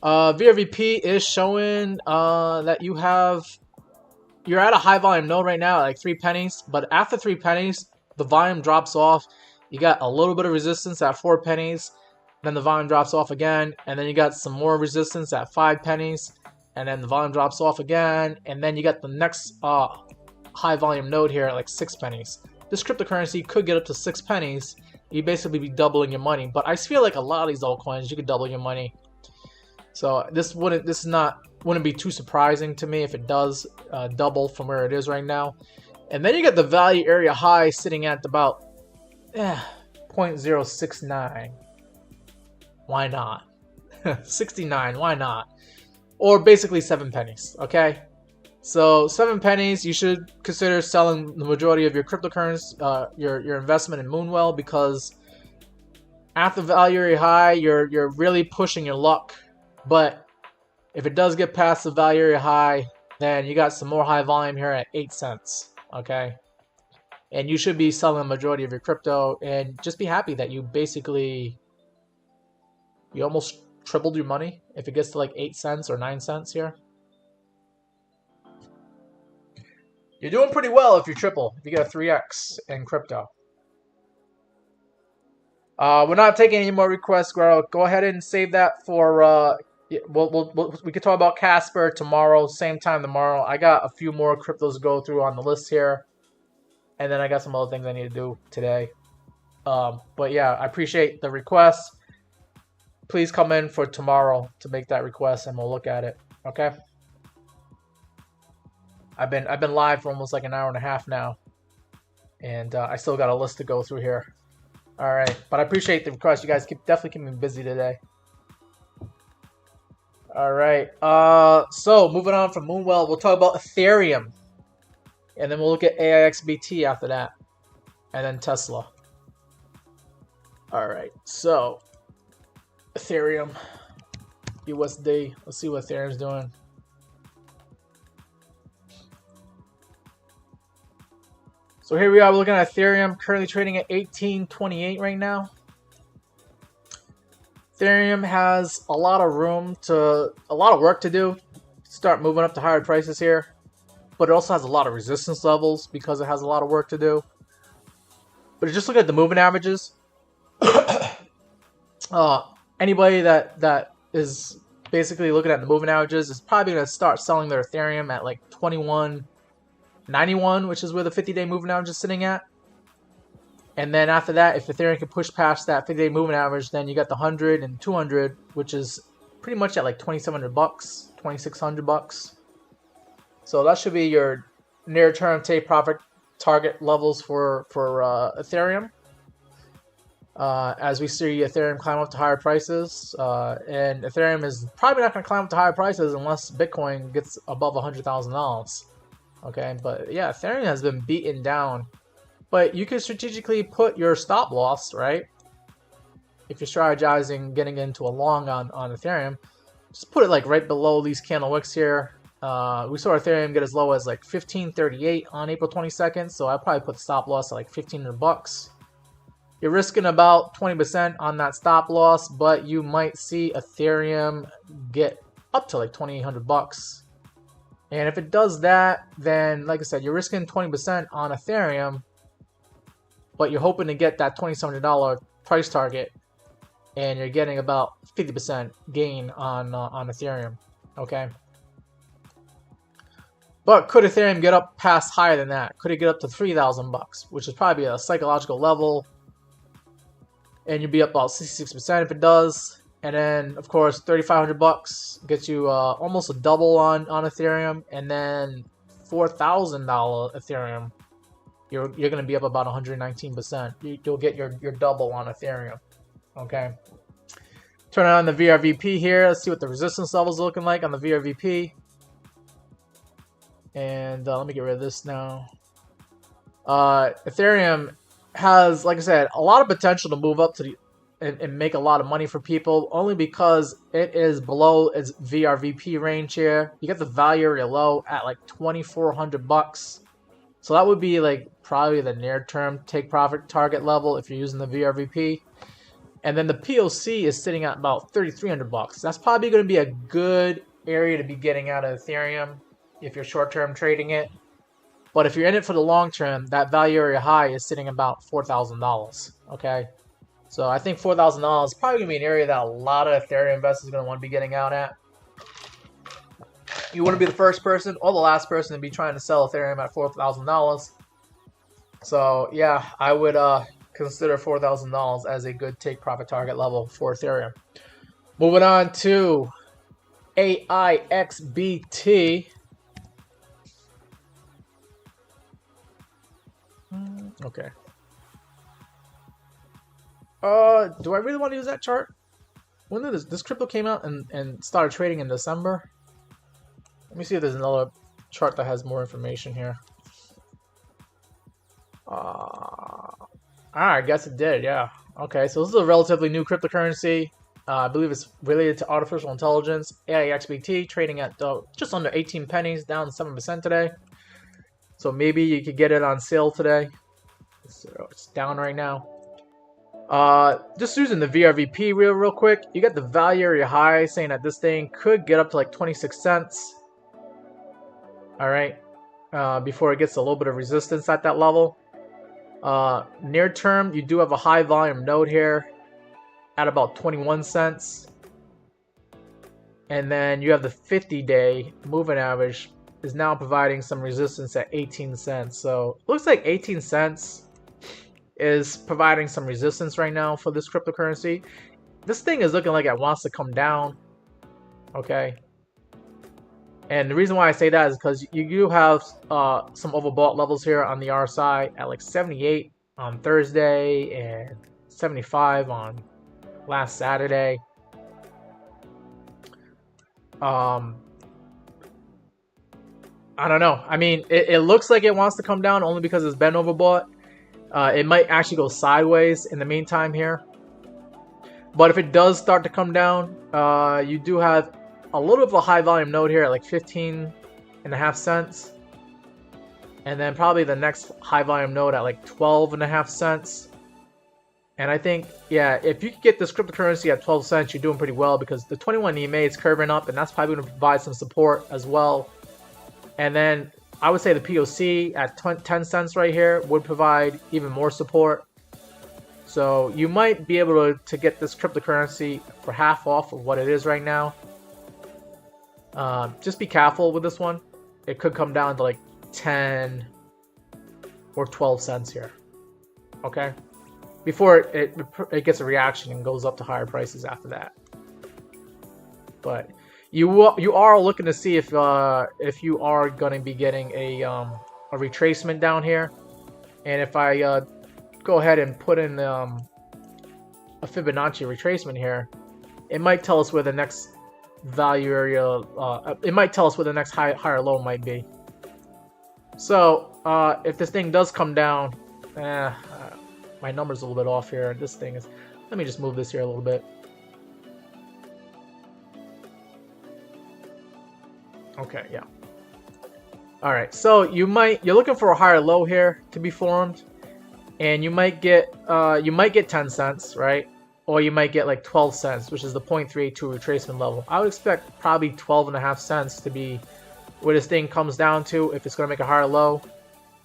VRVP is showing that you're at a high volume node right now at like 3 pennies, but after 3 pennies, the volume drops off. You got a little bit of resistance at 4 pennies, then the volume drops off again, and then you got some more resistance at 5 pennies, and then the volume drops off again, and then you got the next high volume node here at like 6 pennies. This cryptocurrency could get up to 6 pennies. You'd basically be doubling your money, but I feel like a lot of these altcoins you could double your money. So this wouldn't be too surprising to me if it does double from where it is right now. And then you got the value area high sitting at about 0.069. Why not? 69, why not? Or basically 7 pennies, okay? So 7 pennies, you should consider selling the majority of your cryptocurrency, your investment in Moonwell, because at the value area high, you're really pushing your luck. But if it does get past the value area high, then you got some more high volume here at 8 cents, okay? And you should be selling the majority of your crypto, and just be happy that you almost tripled your money if it gets to like 8 cents or 9 cents here. You're doing pretty well if you triple, if you get a 3x in crypto. We're not taking any more requests, Guerrero. Go ahead and save that for we could talk about Casper tomorrow, same time tomorrow. I got a few more cryptos to go through on the list here, and then I got some other things I need to do today. But yeah, I appreciate the request. Please come in for tomorrow to make that request, and we'll look at it. Okay. I've been live for almost like an hour and a half now, and I still got a list to go through here. All right, but I appreciate the request. You guys definitely keep me busy today. All right. So moving on from Moonwell, we'll talk about Ethereum, and then we'll look at AIXBT after that, and then Tesla. All right. So Ethereum, USD. Let's see what Ethereum's doing. So here we are looking at Ethereum, currently trading at 1828 right now. Ethereum has a lot of work to do, start moving up to higher prices here, but it also has a lot of resistance levels because it has a lot of work to do. But just look at the moving averages. Anybody that is basically looking at the moving averages is probably going to start selling their Ethereum at like 21.91, which is where the 50-day moving average is sitting at. And then after that, if Ethereum can push past that 50-day moving average, then you got the 100 and 200, which is pretty much at like $2,700, $2,600. So that should be your near-term take profit target levels for Ethereum. As we see Ethereum climb up to higher prices, and Ethereum is probably not going to climb up to higher prices unless Bitcoin gets above $100,000. Okay, but yeah, Ethereum has been beaten down. But you can strategically put your stop loss, right? If you're strategizing getting into a long on Ethereum, just put it like right below these candle wicks here. We saw Ethereum get as low as like 1538 on April 22nd, so I probably put stop loss at like $1,500. You're risking about 20% on that stop loss, but you might see Ethereum get up to like $2,800. And if it does that, then like I said, you're risking 20% on Ethereum. but you're hoping to get that $2,700 price target, and you're getting about 50% gain on Ethereum. Okay. But could Ethereum get up past higher than that? Could it get up to 3,000 bucks, which is probably a psychological level, and you'd be up about 66% if it does. And then, of course, 3,500 bucks gets you almost a double on Ethereum, and then $4,000 Ethereum, you're going to be up about 119%. You'll get your double on Ethereum. Okay. Turn on the VRVP here. Let's see what the resistance levels are looking like on the VRVP. And let me get rid of this now. Ethereum has, like I said, a lot of potential to move up to the and make a lot of money for people, only because it is below its VRVP range here. You get the value area low at like 2,400 bucks. So that would be like probably the near term take profit target level if you're using the VRVP. And then the POC is sitting at about 3,300 bucks. That's probably going to be a good area to be getting out of Ethereum if you're short term trading it. But if you're in it for the long term, that value area high is sitting about $4,000. Okay. So I think $4,000 is probably going to be an area that a lot of Ethereum investors are going to want to be getting out at. You want to be the first person or the last person to be trying to sell Ethereum at $4,000. So yeah, I would consider $4,000 as a good take profit target level for Ethereum. Moving on to AIXBT. Okay. Do I really want to use that chart? When did this crypto came out and started trading in December? Let me see if there's another chart that has more information here. I guess it did, yeah. Okay, so this is a relatively new cryptocurrency. I believe it's related to artificial intelligence. AIXBT trading at just under 18 pennies, down 7% today. So maybe you could get it on sale today. It's down right now. Just using the VRVP real quick, you get the value area high saying that this thing could get up to like 26 cents. All right, before it gets a little bit of resistance at that level. Near term, you do have a high volume node here at about 21 cents. And then you have the 50-day moving average is now providing some resistance at 18 cents. So it looks like 18 cents is providing some resistance right now for this cryptocurrency. This thing is looking like it wants to come down. Okay. And the reason why I say that is because you do have some overbought levels here on the RSI at like 78 on Thursday and 75 on last Saturday. I don't know. I mean, it looks like it wants to come down only because it's been overbought. It might actually go sideways in the meantime here. But if it does start to come down, you do have a little bit of a high volume node here at like 15.5 cents. And then probably the next high volume node at like 12.5 cents. And I think, yeah, if you could get this cryptocurrency at 12 cents, you're doing pretty well, because the 21 EMA is curving up, and that's probably going to provide some support as well. And then I would say the POC at 10 cents right here would provide even more support. So you might be able to get this cryptocurrency for half off of what it is right now. Just be careful with this one. It could come down to like 10 or 12 cents here. Okay? Before it gets a reaction and goes up to higher prices after that. But you are looking to see if you are going to be getting a retracement down here. And if I go ahead and put in a Fibonacci retracement here, it might tell us where the next value area, it might tell us where the next higher low might be. So if this thing does come down, my number's a little bit off here. This thing is, let me just move this here a little bit. Okay, yeah. All right, so you're looking for a higher low here to be formed, and you might get 10 cents, right? Or you might get like 12 cents, which is the 0.382 retracement level. I would expect probably 12.5 cents to be where this thing comes down to if it's going to make a higher low.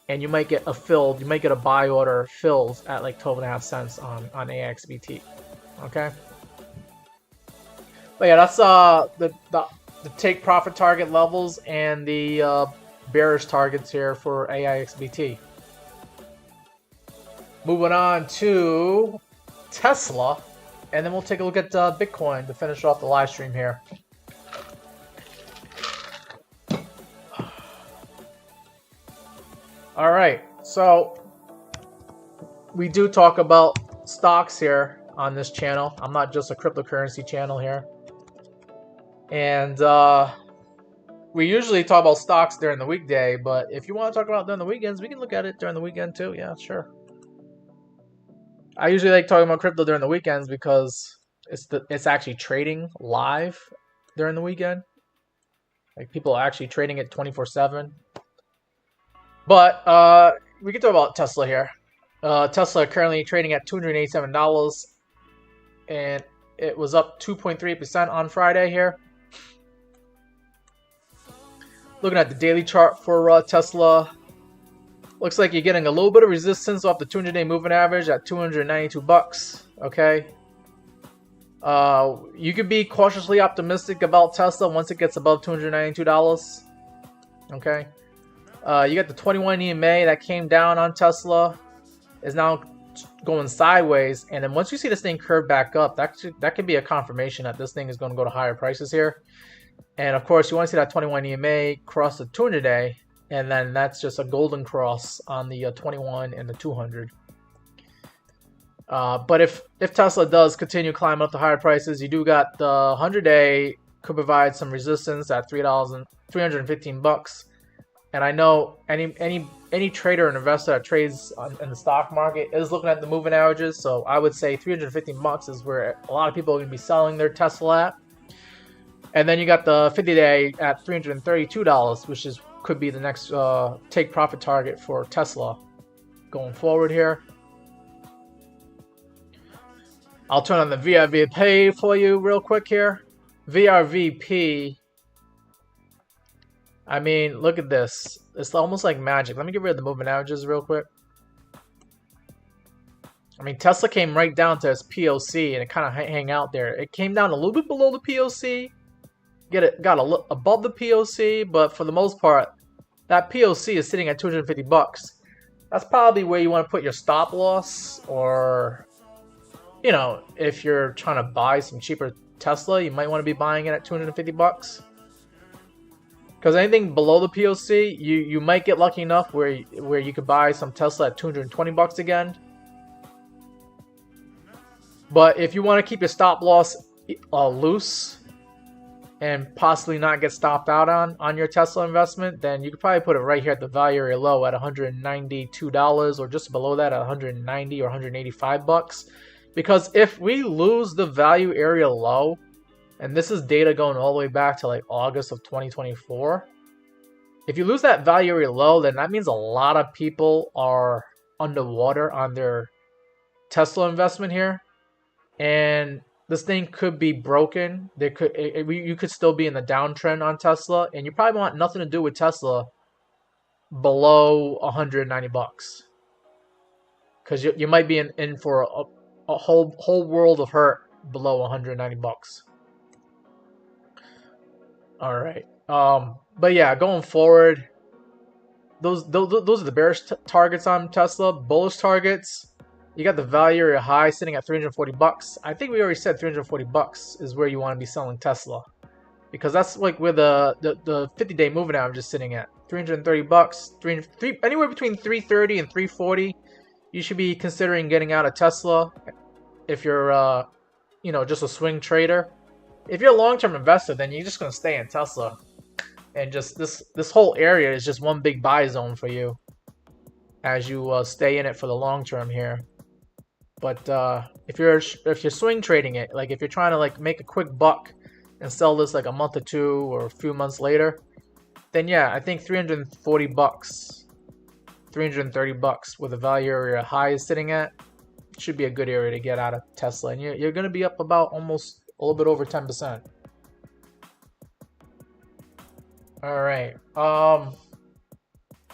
and you might get a buy order filled at like 12.5 cents on AXBT. Okay. But yeah, that's the take profit target levels and the bearish targets here for AIXBT. Moving on to Tesla, and then we'll take a look at Bitcoin to finish off the live stream here. All right, so we do talk about stocks here on this channel. I'm not just a cryptocurrency channel here. And we usually talk about stocks during the weekday, but if you want to talk about during the weekends, we can look at it during the weekend too. Yeah, sure. I usually like talking about crypto during the weekends because it's actually trading live during the weekend. Like people are actually trading it 24/7. But we can talk about Tesla here. Tesla currently trading at $287, and it was up 2.3% on Friday here. Looking at the daily chart for Tesla, looks like you're getting a little bit of resistance off the 200-day moving average at $292. Okay. You could be cautiously optimistic about Tesla once it gets above $292. Okay. You got the 21 EMA that came down on Tesla, is now going sideways, and then once you see this thing curve back up, that could be a confirmation that this thing is going to go to higher prices here. And of course, you want to see that 21 EMA cross the 200-day, and then that's just a golden cross on the 21 and the 200. But if Tesla does continue climbing up to higher prices, you do got the 100-day could provide some resistance at $315. And I know any trader and investor that trades in the stock market is looking at the moving averages. So I would say $315 is where a lot of people are going to be selling their Tesla at. And then you got the 50-day at $332, which could be the next take profit target for Tesla going forward here. I'll turn on the VRVP for you real quick here. VRVP. I mean, look at this. It's almost like magic. Let me get rid of the moving averages real quick. I mean, Tesla came right down to its POC and it kind of hang out there. It came down a little bit below the POC. Got a little above the POC, but for the most part, that POC is sitting at $250. That's probably where you want to put your stop loss, or, you know, if you're trying to buy some cheaper Tesla, you might want to be buying it at $250. Because anything below the POC, you might get lucky enough where you could buy some Tesla at $220 again. But if you want to keep your stop loss loose and possibly not get stopped out on your Tesla investment, then you could probably put it right here at the value area low at $192, or just below that at $190 or $185. Because if we lose the value area low, and this is data going all the way back to like August of 2024. If you lose that value area low, then that means a lot of people are underwater on their Tesla investment here. And this thing could be broken. You could still be in the downtrend on Tesla, and you probably want nothing to do with Tesla below $190. Because you might be in for a whole world of hurt below $190. All right. But yeah, going forward, those are the bearish targets on Tesla. Bullish targets, you got the value area high sitting at $340. I think we already said $340 is where you want to be selling Tesla, because that's like where the 50-day moving average is sitting at $330. Anywhere between $330 and $340, you should be considering getting out of Tesla if you're just a swing trader. If you're a long-term investor, then you're just going to stay in Tesla. And just this whole area is just one big buy zone for you as you stay in it for the long term here. But if you're swing trading it, like if you're trying to like make a quick buck and sell this like a month or two or a few months later, then yeah, I think $340, $330 where the value area high is sitting at should be a good area to get out of Tesla. And you're going to be up about almost a little bit over 10%. All right.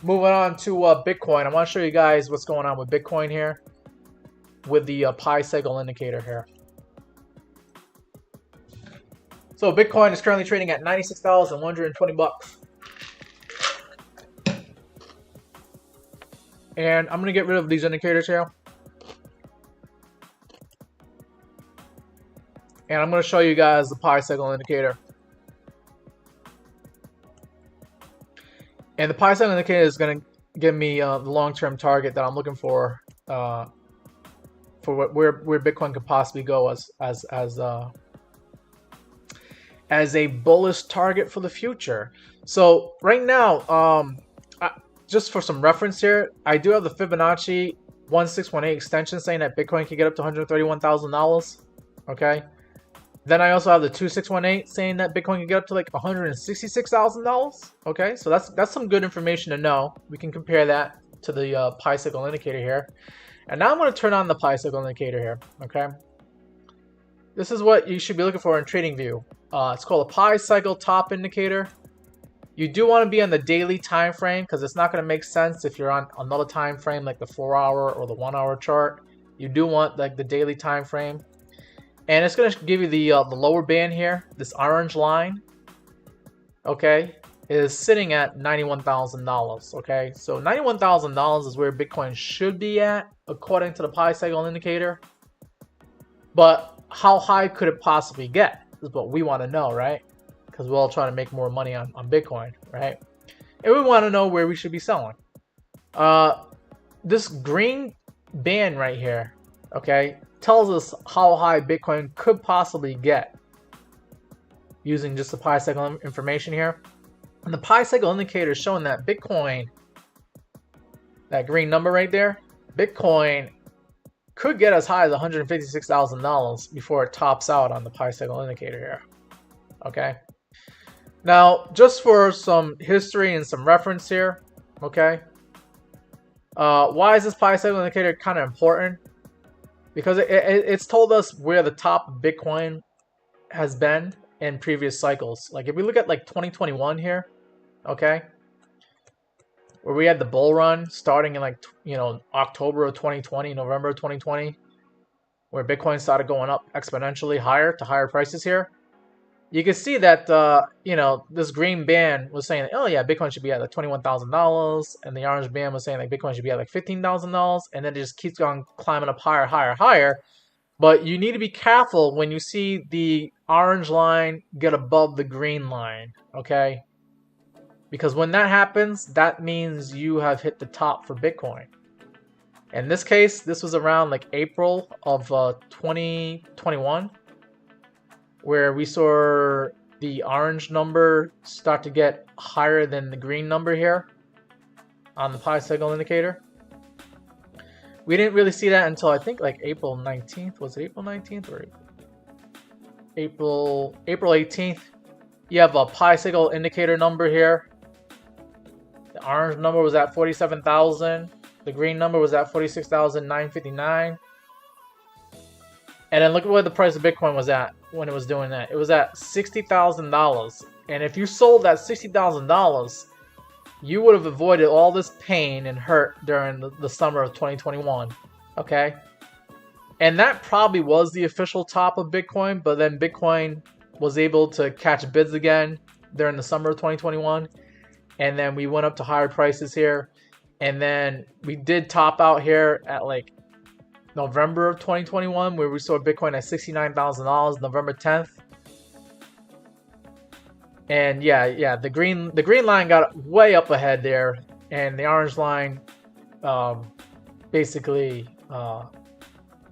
moving on to Bitcoin. I want to show you guys what's going on with Bitcoin here with the pi cycle indicator here. So Bitcoin is currently trading at $96,120. And I'm going to get rid of these indicators here. And I'm going to show you guys the pi cycle indicator. And the pi cycle indicator is going to give me the long-term target that I'm looking for where Bitcoin could possibly go as a bullish target for the future. So right now, just for some reference here, I do have the Fibonacci 1618 extension saying that Bitcoin can get up to $131,000. Okay. Then I also have the 2618 saying that Bitcoin can get up to like $166,000. Okay, so that's some good information to know. We can compare that to the pi cycle indicator here. And now I'm going to turn on the pi cycle indicator here. Okay, this is what you should be looking for in TradingView. It's called a pi cycle top indicator. You do want to be on the daily time frame because it's not going to make sense if you're on another time frame like the 4-hour or the 1-hour chart. You do want like the daily time frame. And it's going to give you the lower band here. This orange line, okay, is sitting at $91,000. Okay, so $91,000 is where Bitcoin should be at according to the pi cycle indicator. But how high could it possibly get is what we want to know, right? Because we're all trying to make more money on Bitcoin, right? And we want to know where we should be selling. This green band right here, okay, tells us how high Bitcoin could possibly get using just the pi cycle information here. And the pi cycle indicator is showing that Bitcoin, that green number right there, Bitcoin could get as high as $156,000 before it tops out on the pi cycle indicator here. Okay. Now, just for some history and some reference here, okay. Why is this pi cycle indicator kind of important? Because it's told us where the top of Bitcoin has been in previous cycles. Like if we look at like 2021 here, okay, where we had the bull run starting in like, October of 2020, November of 2020, where Bitcoin started going up exponentially higher to higher prices here. You can see that, this green band was saying, oh yeah, Bitcoin should be at like $21,000. And the orange band was saying like Bitcoin should be at like $15,000. And then it just keeps on climbing up higher, higher, higher. But you need to be careful when you see the orange line get above the green line, okay? Because when that happens, that means you have hit the top for Bitcoin. In this case, this was around like April of 2021. Where we saw the orange number start to get higher than the green number here on the pi cycle indicator. We didn't really see that until I think like April 19th. Was it April 19th or April 18th? You have a pi cycle indicator number here. The orange number was at 47,000. The green number was at 46,959. And then look at where the price of Bitcoin was at when it was doing that. It was at $60,000. And if you sold that $60,000, you would have avoided all this pain and hurt during the summer of 2021. Okay? And that probably was the official top of Bitcoin, but then Bitcoin was able to catch bids again during the summer of 2021. And then we went up to higher prices here. And then we did top out here at like November of 2021, where we saw Bitcoin at $69,000, November 10th. And yeah, the green line got way up ahead there, and the orange line, basically,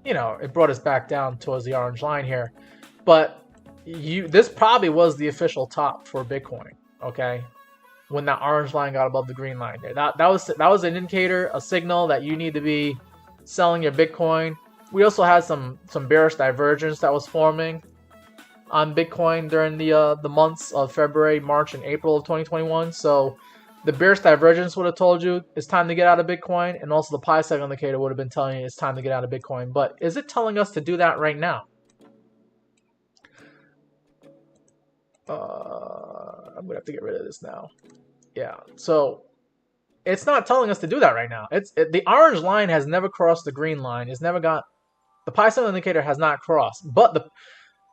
it brought us back down towards the orange line here. But this probably was the official top for Bitcoin, okay? When that orange line got above the green line there, that was an indicator, a signal that you need to be selling your Bitcoin. We also had some bearish divergence that was forming on Bitcoin during the months of February, March, and April of 2021. So the bearish divergence would have told you it's time to get out of Bitcoin, and also the pi cycle indicator would have been telling you it's time to get out of Bitcoin. But is it telling us to do that right now? I'm gonna have to get rid of this now. Yeah, so it's not telling us to do that right now. The orange line has never crossed the green line. It's never got, the pi signal indicator has not crossed. But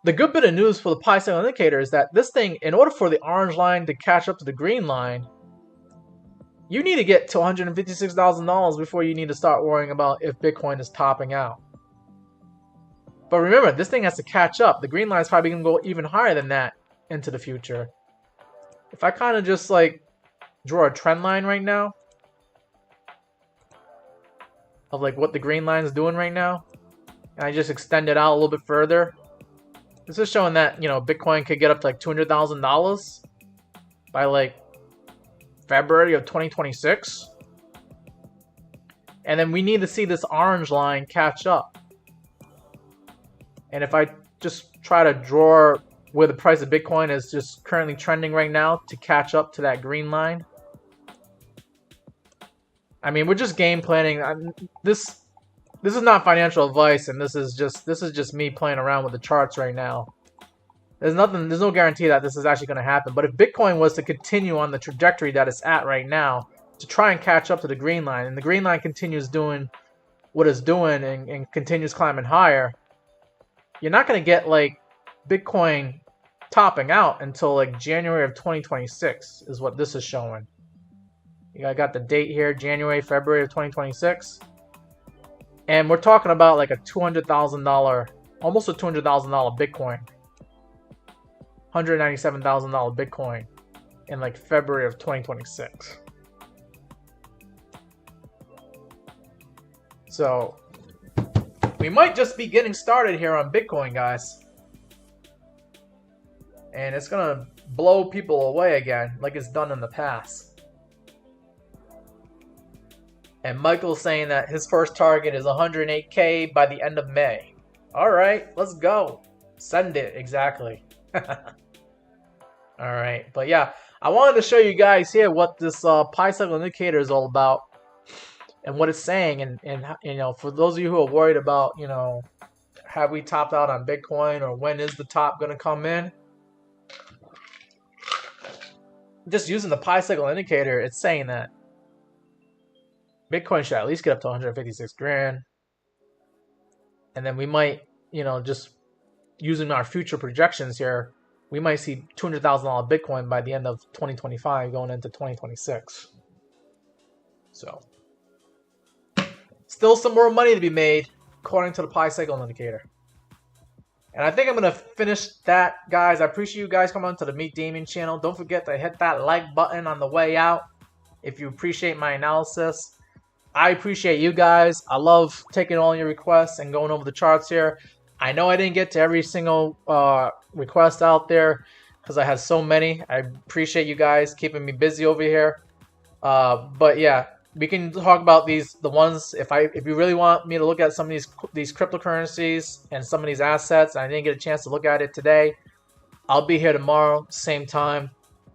the good bit of news for the pi signal indicator is that this thing, in order for the orange line to catch up to the green line, you need to get to $156,000 before you need to start worrying about if Bitcoin is topping out. But remember, this thing has to catch up. The green line is probably going to go even higher than that into the future. If I kind of just like draw a trend line right now of like what the green line is doing right now, and I just extend it out a little bit further, this is showing that, you know, Bitcoin could get up to like $200,000 by like February of 2026. And then we need to see this orange line catch up. And if I just try to draw where the price of Bitcoin is just currently trending right now to catch up to that green line. I mean, we're just game planning. This is not financial advice, and this is just me playing around with the charts right now. There's no guarantee that this is actually going to happen. But if Bitcoin was to continue on the trajectory that it's at right now to try and catch up to the green line, and the green line continues doing what it's doing and continues climbing higher, you're not going to get like Bitcoin topping out until like January of 2026 is what this is showing. I got the date here, January, February of 2026. And we're talking about like a $200,000, almost a $200,000 Bitcoin. $197,000 Bitcoin in like February of 2026. So we might just be getting started here on Bitcoin, guys. And it's gonna blow people away again like it's done in the past. And Michael's saying that his first target is 108K by the end of May. All right, let's go. Send it, exactly. All right, but yeah, I wanted to show you guys here what this pi cycle indicator is all about and what it's saying. And you know, for those of you who are worried about, you know, have we topped out on Bitcoin or when is the top going to come in? Just using the pi cycle indicator, it's saying that Bitcoin should at least get up to 156 grand. And then we might, you know, just using our future projections here, we might see $200,000 Bitcoin by the end of 2025 going into 2026. So, still some more money to be made according to the pi cycle indicator. And I think I'm going to finish that, guys. I appreciate you guys coming on to the Meet Damien channel. Don't forget to hit that like button on the way out if you appreciate my analysis. I appreciate you guys. I love taking all your requests and going over the charts here. I know I didn't get to every single request out there because I had so many. I appreciate you guys keeping me busy over here. But yeah, we can talk about the ones if you really want me to look at some of these cryptocurrencies and some of these assets. I didn't get a chance to look at it today. I'll be here tomorrow, same time.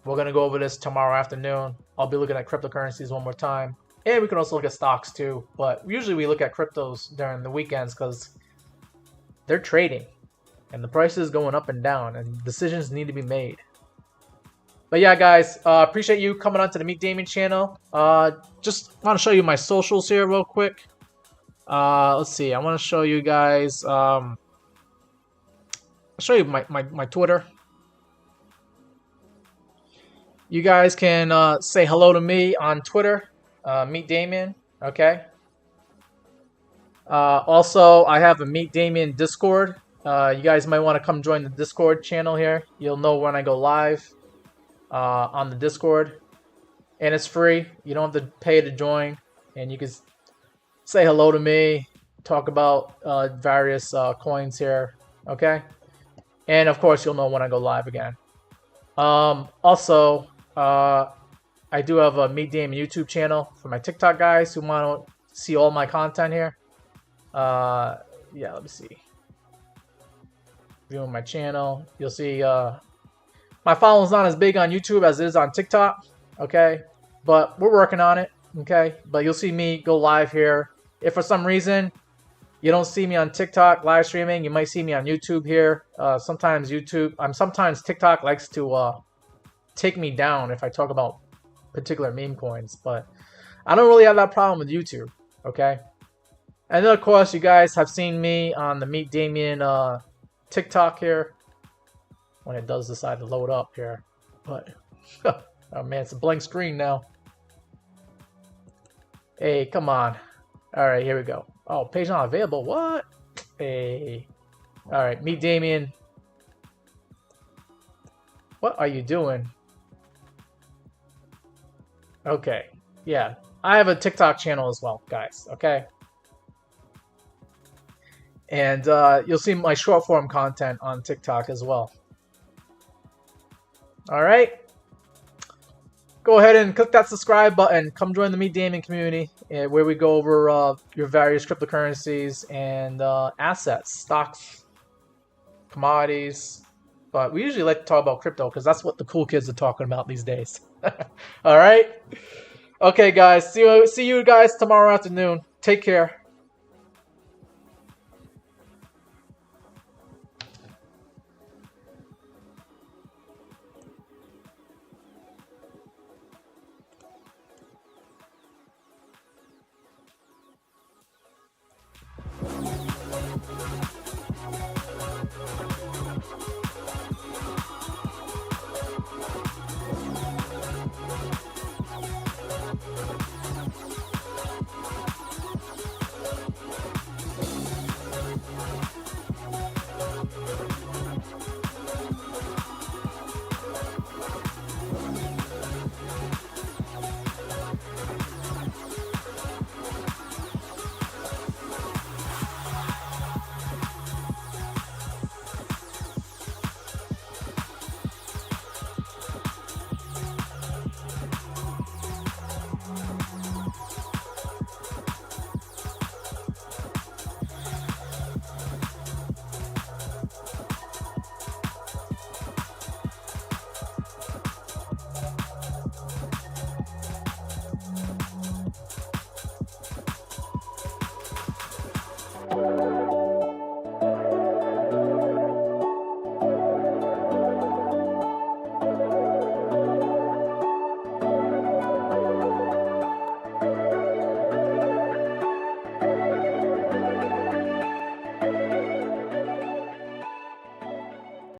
We're gonna go over this tomorrow afternoon. I'll be looking at cryptocurrencies one more time. And we can also look at stocks too, but usually we look at cryptos during the weekends because they're trading and the price is going up and down and decisions need to be made. But yeah, guys, appreciate you coming on to the Meet Damien channel. Just want to show you my socials here real quick. Let's see. I want to show you guys. I'll show you my Twitter. You guys can say hello to me on Twitter. Meet Damien, okay. Also, I have a Meet Damien Discord. You guys might want to come join the Discord channel here. You'll know when I go live on the Discord, and it's free. You don't have to pay to join, and you can say hello to me, talk about various coins here, okay. And of course, you'll know when I go live again. Also, I do have a Meet Damien YouTube channel for my TikTok guys who want to see all my content here. Yeah, let me see. Viewing my channel, you'll see my following's not as big on YouTube as it is on TikTok, okay? But we're working on it, okay? But you'll see me go live here. If for some reason you don't see me on TikTok live streaming, you might see me on YouTube here. Sometimes TikTok likes to take me down if I talk about particular meme coins, but I don't really have that problem with YouTube, okay? And then, of course, you guys have seen me on the Meet Damien TikTok here. When it does decide to load up here. But, oh man, it's a blank screen now. Hey, come on. Alright, here we go. Oh, page not available. What? Hey. Alright, Meet Damien. What are you doing? Okay. Yeah. I have a TikTok channel as well, guys. Okay? And you'll see my short form content on TikTok as well. Alright? Go ahead and click that subscribe button. Come join the Meet Damien community where we go over your various cryptocurrencies and assets, stocks, commodities. But we usually like to talk about crypto because that's what the cool kids are talking about these days. Alright? Okay, guys. See you guys tomorrow afternoon. Take care.